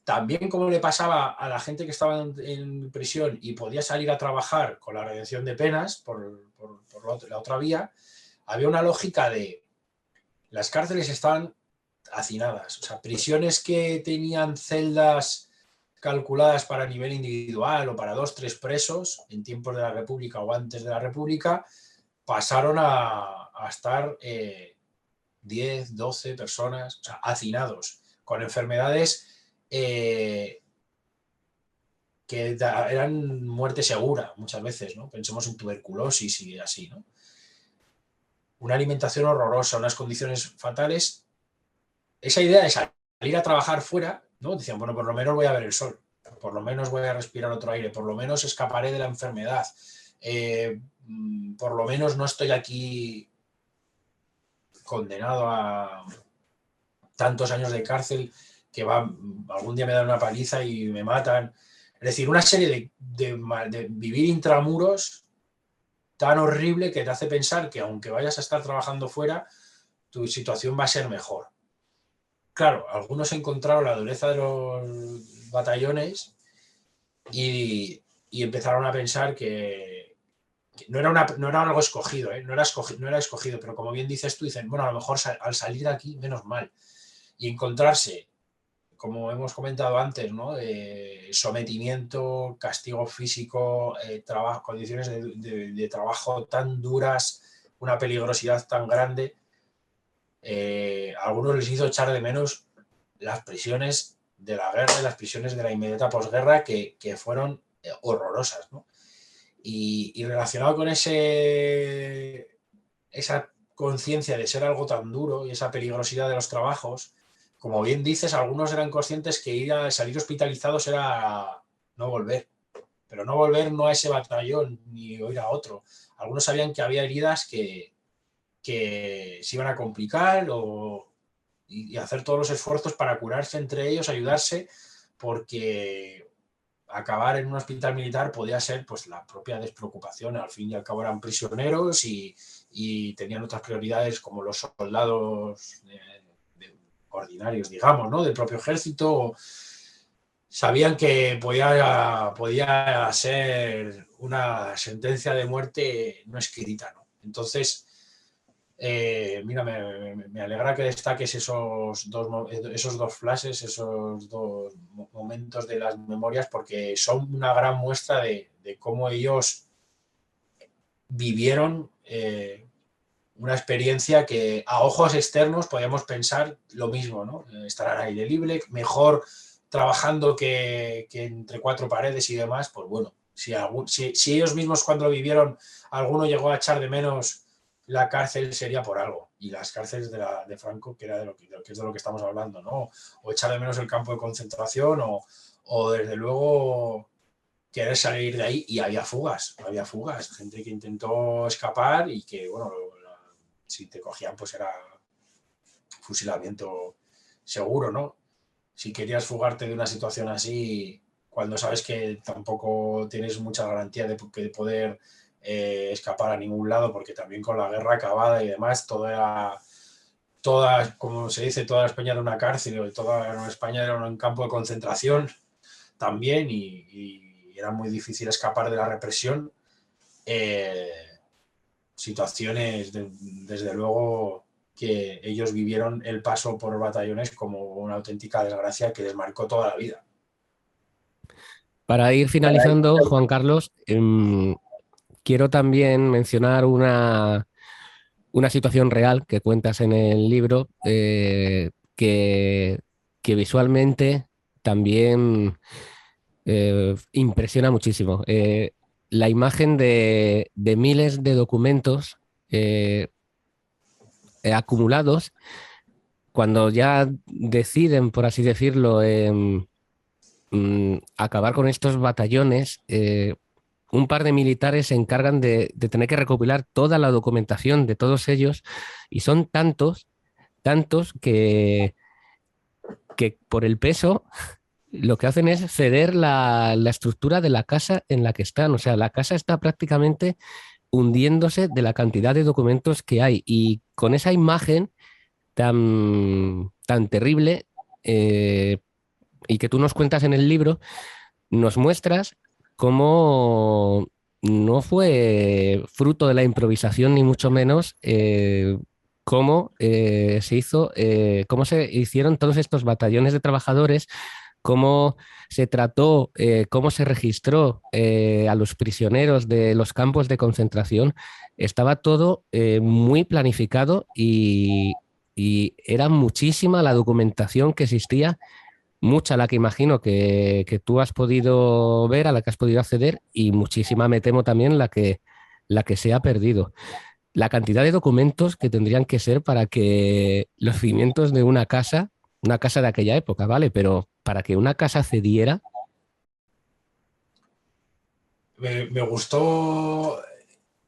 también como le pasaba a la gente que estaba en prisión y podía salir a trabajar con la redención de penas por la otra vía, había una lógica de las cárceles estaban hacinadas, o sea, prisiones que tenían celdas calculadas para nivel individual o para 2, 3 presos en tiempos de la República o antes de la República, pasaron a estar 10, 12 personas, o sea, hacinados, con enfermedades que eran muerte segura muchas veces, ¿no? Pensemos en tuberculosis y así, ¿no? Una alimentación horrorosa, unas condiciones fatales. Esa idea de salir a trabajar fuera, ¿no? Decían, bueno, por lo menos voy a ver el sol, por lo menos voy a respirar otro aire, por lo menos escaparé de la enfermedad, por lo menos no estoy aquí condenado a tantos años de cárcel que algún día me dan una paliza y me matan. Es decir, una serie de vivir intramuros tan horrible que te hace pensar que aunque vayas a estar trabajando fuera, tu situación va a ser mejor. Claro, algunos encontraron la dureza de los batallones y empezaron a pensar que no era algo escogido, ¿eh? No era escogido, pero como bien dices tú, dicen, bueno, a lo mejor al salir de aquí, menos mal. Y encontrarse, como hemos comentado antes, ¿no? Sometimiento, castigo físico, condiciones de trabajo tan duras, una peligrosidad tan grande, a algunos les hizo echar de menos las prisiones de la guerra y las prisiones de la inmediata posguerra que fueron horrorosas, ¿no? Y relacionado con esa conciencia de ser algo tan duro y esa peligrosidad de los trabajos, como bien dices, algunos eran conscientes que salir hospitalizados era no volver, pero no volver no a ese batallón ni ir a otro. Algunos sabían que había heridas que se iban a complicar y hacer todos los esfuerzos para curarse entre ellos, ayudarse, porque acabar en un hospital militar podía ser pues la propia despreocupación. Al fin y al cabo eran prisioneros y tenían otras prioridades como los soldados ordinarios, digamos, ¿no? Del propio ejército. Sabían que podía ser una sentencia de muerte no escrita, ¿no? Entonces, mira, me alegra que destaques esos dos flashes, esos dos momentos de las memorias, porque son una gran muestra de cómo ellos vivieron una experiencia que a ojos externos podíamos pensar lo mismo, ¿no? Estar al aire libre, mejor trabajando que entre cuatro paredes y demás, pues bueno, si ellos mismos cuando lo vivieron, alguno llegó a echar de menos la cárcel, sería por algo. y las cárceles de Franco, que era de lo que es de lo que estamos hablando, ¿no? O echar de menos el campo de concentración o desde luego querer salir de ahí, y había fugas, gente que intentó escapar y que, bueno, si te cogían pues era fusilamiento seguro, ¿no? Si querías fugarte de una situación así, cuando sabes que tampoco tienes mucha garantía de poder escapar a ningún lado, porque también con la guerra acabada y demás, como se dice, toda España era una cárcel, toda España era un campo de concentración también, y era muy difícil escapar de la represión. Situaciones, desde luego, que ellos vivieron el paso por batallones como una auténtica desgracia que les marcó toda la vida. Para ir finalizando, Juan Carlos, quiero también mencionar una situación real que cuentas en el libro, que visualmente también impresiona muchísimo. La imagen de miles de documentos eh, acumulados cuando ya deciden, por así decirlo, acabar con estos batallones. Un par de militares se encargan de tener que recopilar toda la documentación de todos ellos, y son tantos que por el peso lo que hacen es ceder la estructura de la casa en la que están. O sea, la casa está prácticamente hundiéndose de la cantidad de documentos que hay. Y con esa imagen tan terrible, eh, y que tú nos cuentas en el libro, nos muestras cómo no fue fruto de la improvisación, ni mucho menos, cómo se hicieron todos estos batallones de trabajadores, cómo se trató, cómo se registró a los prisioneros de los campos de concentración. Estaba todo muy planificado, y era muchísima la documentación que existía, mucha la que imagino que tú has podido ver, a la que has podido acceder, y muchísima, me temo, también la que se ha perdido. La cantidad de documentos que tendrían que ser para que los cimientos de una casa de aquella época, ¿vale? Pero para que una casa cediera. Me gustó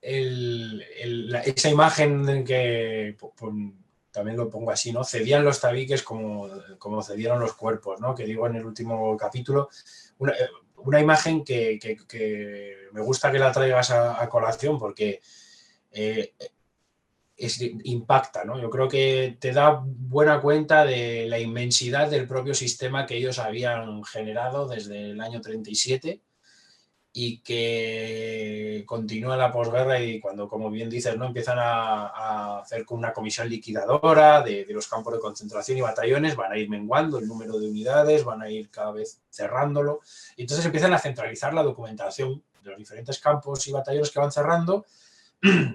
esa imagen en que también lo pongo así, ¿no? Cedían los tabiques como cedieron los cuerpos, ¿no? Que digo en el último capítulo. Una imagen que me gusta que la traigas a colación, porque eh, impacta, ¿no? Yo creo que te da buena cuenta de la inmensidad del propio sistema que ellos habían generado desde el año 37 y que continúa la posguerra, y cuando, como bien dices, ¿no?, empiezan a hacer con una comisión liquidadora de los campos de concentración y batallones, van a ir menguando el número de unidades, van a ir cada vez cerrándolo, y entonces empiezan a centralizar la documentación de los diferentes campos y batallones que van cerrando,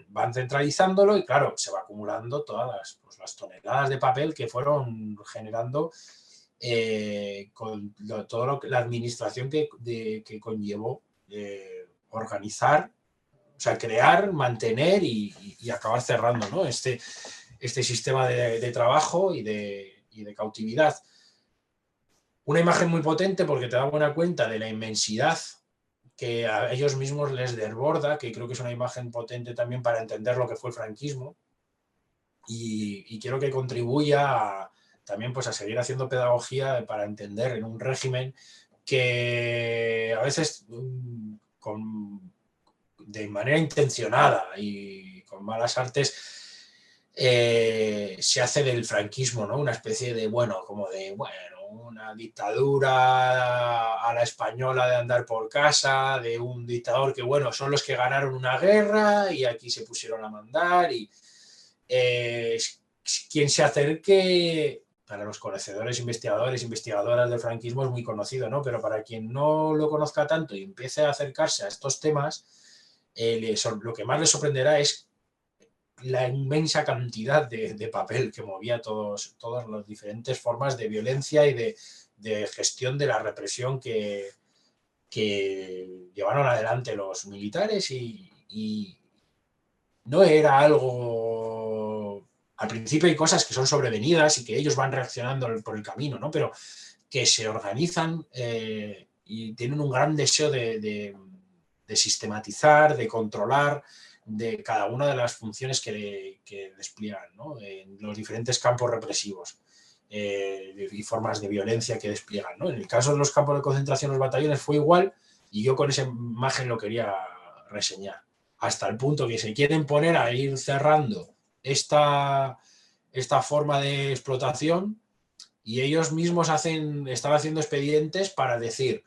van centralizándolo, y claro, se va acumulando todas las toneladas de papel que fueron generando con toda la administración que conllevó organizar, o sea, crear, mantener y acabar cerrando, ¿no? Este sistema de trabajo y de cautividad. Una imagen muy potente porque te da buena cuenta de la inmensidad que a ellos mismos les desborda, que creo que es una imagen potente también para entender lo que fue el franquismo, y quiero que contribuya también pues a seguir haciendo pedagogía para entender en un régimen que a veces de manera intencionada y con malas artes se hace del franquismo, ¿no?, una especie de, una dictadura a la española de andar por casa, de un dictador que, bueno, son los que ganaron una guerra y aquí se pusieron a mandar, y quien se acerque, para los conocedores, investigadores, investigadoras del franquismo es muy conocido, ¿no? Pero para quien no lo conozca tanto y empiece a acercarse a estos temas, lo que más les sorprenderá es la inmensa cantidad de papel que movía todas las diferentes formas de violencia y de gestión de la represión que llevaron adelante los militares, y no era algo al principio hay cosas que son sobrevenidas y que ellos van reaccionando por el camino, ¿no? Pero que se organizan y tienen un gran deseo de sistematizar, de controlar de cada una de las funciones que despliegan, ¿no? En los diferentes campos represivos y formas de violencia que despliegan, ¿no? En el caso de los campos de concentración, los batallones, fue igual, y yo con esa imagen lo quería reseñar, hasta el punto que se quieren poner a ir cerrando esta forma de explotación, y ellos mismos están haciendo expedientes para decir,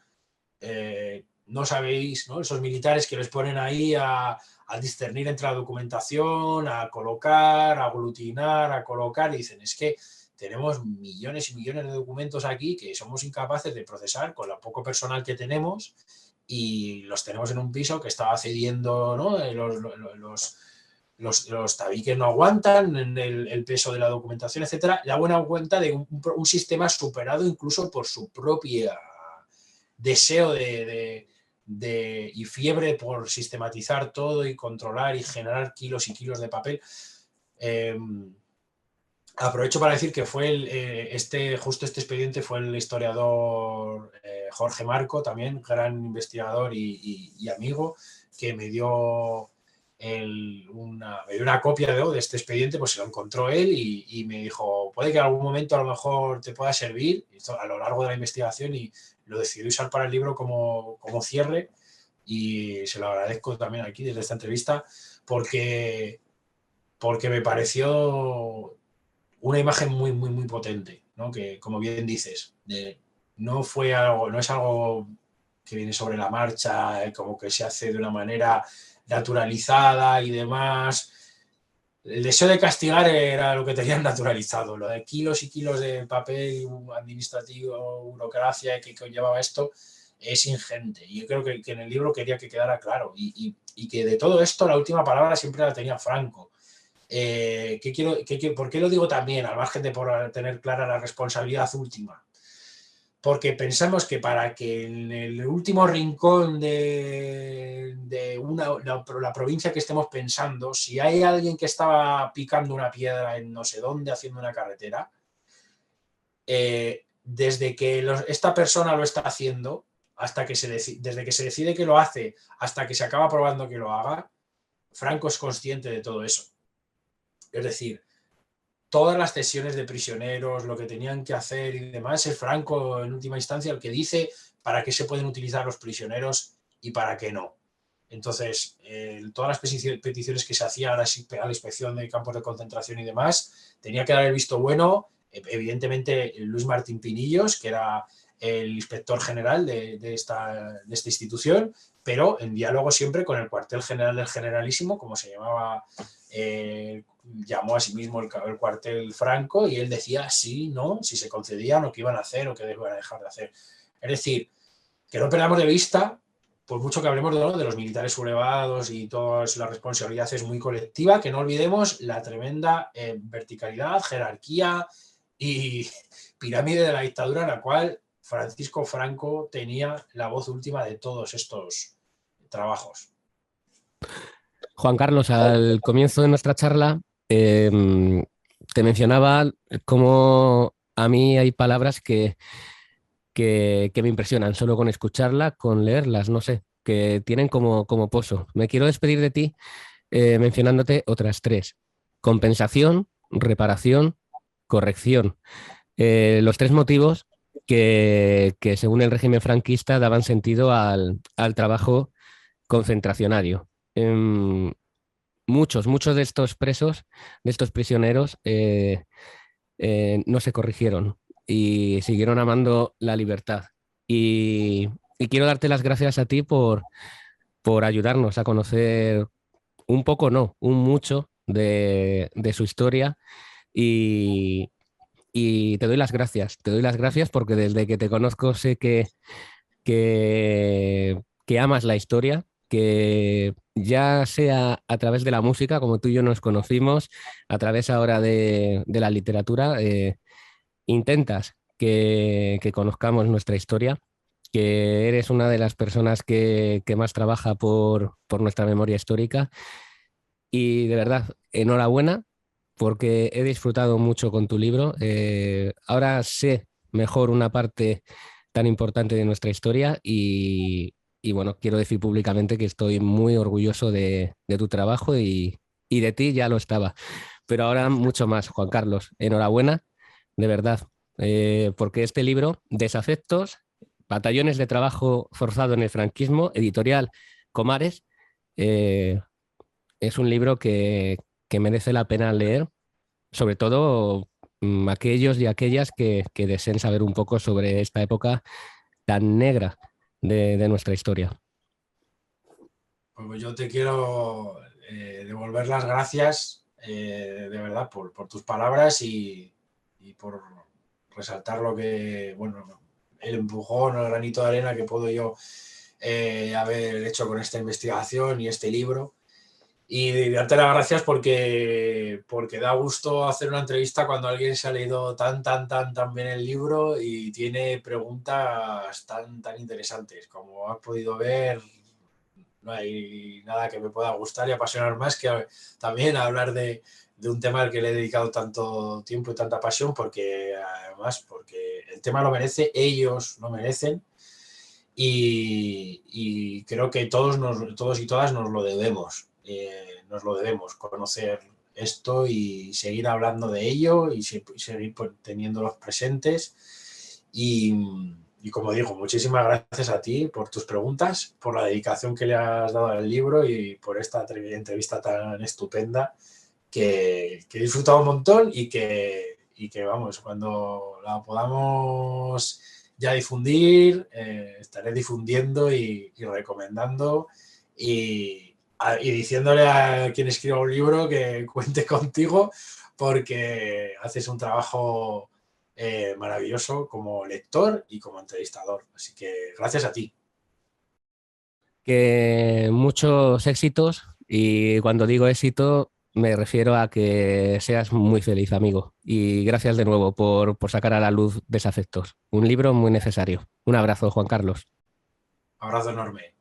no sabéis, ¿no? Esos militares que les ponen ahí a discernir entre la documentación, a colocar, a aglutinar, a colocar, y dicen, es que tenemos millones y millones de documentos aquí que somos incapaces de procesar con lo poco personal que tenemos, y los tenemos en un piso que estaba cediendo, ¿no? Los tabiques no aguantan el peso de la documentación, etcétera. Da buena cuenta de un sistema superado incluso por su propia deseo y fiebre por sistematizar todo y controlar y generar kilos y kilos de papel. Aprovecho para decir que fue justo este expediente fue el historiador Jorge Marco, también gran investigador y amigo, que me dio una copia de este expediente, pues se lo encontró él y me dijo, puede que en algún momento a lo mejor te pueda servir a lo largo de la investigación, y lo decidí usar para el libro como cierre, y se lo agradezco también aquí desde esta entrevista, porque me pareció una imagen muy, muy, muy potente, ¿no? Que, como bien dices, no es algo que viene sobre la marcha, como que se hace de una manera naturalizada y demás. El deseo de castigar era lo que tenían naturalizado, lo de kilos y kilos de papel administrativo, burocracia que conllevaba esto, es ingente. Y yo creo que en el libro quería que quedara claro, y que de todo esto la última palabra siempre la tenía Franco. ¿Por qué lo digo también, al margen de por tener clara la responsabilidad última? Porque pensamos que para que en el último rincón de la provincia que estemos pensando, si hay alguien que estaba picando una piedra en no sé dónde, haciendo una carretera, desde que esta persona lo está haciendo, desde que se decide que lo hace hasta que se acaba probando que lo haga, Franco es consciente de todo eso. Es decir, todas las cesiones de prisioneros, lo que tenían que hacer y demás, es Franco en última instancia el que dice para qué se pueden utilizar los prisioneros y para qué no. Entonces, todas las peticiones que se hacían a la inspección de campos de concentración y demás, tenía que dar el visto bueno, evidentemente, Luis Martín Pinillos, que era el inspector general de esta institución, pero en diálogo siempre con el cuartel general del Generalísimo, como se llamaba, llamó a sí mismo el cuartel Franco, y él decía sí, no, si se concedían o qué iban a hacer o qué iban a dejar de hacer. Es decir, que no perdamos de vista, por mucho que hablemos de los militares sublevados y toda la responsabilidad es muy colectiva, que no olvidemos la tremenda verticalidad, jerarquía y pirámide de la dictadura en la cual Francisco Franco tenía la voz última de todos estos trabajos. Juan Carlos, al comienzo de nuestra charla te mencionaba cómo a mí hay palabras que me impresionan solo con escucharla, con leerlas, no sé, que tienen como pozo. Me quiero despedir de ti mencionándote otras tres: compensación, reparación, corrección. Los tres motivos que según el régimen franquista daban sentido al trabajo concentracionario. Muchos de estos presos, de estos prisioneros, no se corrigieron y siguieron amando la libertad. Y quiero darte las gracias a ti por ayudarnos a conocer un poco, no, un mucho de su historia, y, y te doy las gracias porque desde que te conozco sé que amas la historia, que ya sea a través de la música, como tú y yo nos conocimos, a través ahora de la literatura, intentas que conozcamos nuestra historia, que eres una de las personas que más trabaja por nuestra memoria histórica. Y de verdad, enhorabuena porque he disfrutado mucho con tu libro. Ahora sé mejor una parte tan importante de nuestra historia y bueno, quiero decir públicamente que estoy muy orgulloso de tu trabajo y de ti ya lo estaba. Pero ahora mucho más, Juan Carlos. Enhorabuena, de verdad, porque este libro, Desafectos, Batallones de Trabajo Forzado en el Franquismo, editorial Comares, eh, es un libro que merece la pena leer, sobre todo aquellos y aquellas que deseen saber un poco sobre esta época tan negra de nuestra historia. Pues yo te quiero devolver las gracias, de verdad, por tus palabras y por resaltar lo que, bueno, el empujón o el granito de arena que puedo yo haber hecho con esta investigación y este libro. Y darte las gracias porque da gusto hacer una entrevista cuando alguien se ha leído tan bien el libro y tiene preguntas tan interesantes. Como has podido ver, no hay nada que me pueda gustar y apasionar más que también hablar de un tema al que le he dedicado tanto tiempo y tanta pasión, porque además, porque el tema lo merece, ellos lo merecen y creo que todos y todas nos lo debemos conocer esto y seguir hablando de ello y seguir pues, teniéndolos presentes y como digo, muchísimas gracias a ti por tus preguntas, por la dedicación que le has dado al libro y por esta entrevista tan estupenda que he disfrutado un montón y que vamos, cuando la podamos ya difundir, estaré difundiendo y recomendando y diciéndole a quien escriba un libro que cuente contigo porque haces un trabajo maravilloso como lector y como entrevistador. Así que gracias a ti. Que muchos éxitos y cuando digo éxito me refiero a que seas muy feliz, amigo. Y gracias de nuevo por sacar a la luz Desafectos. Un libro muy necesario. Un abrazo, Juan Carlos. Abrazo enorme.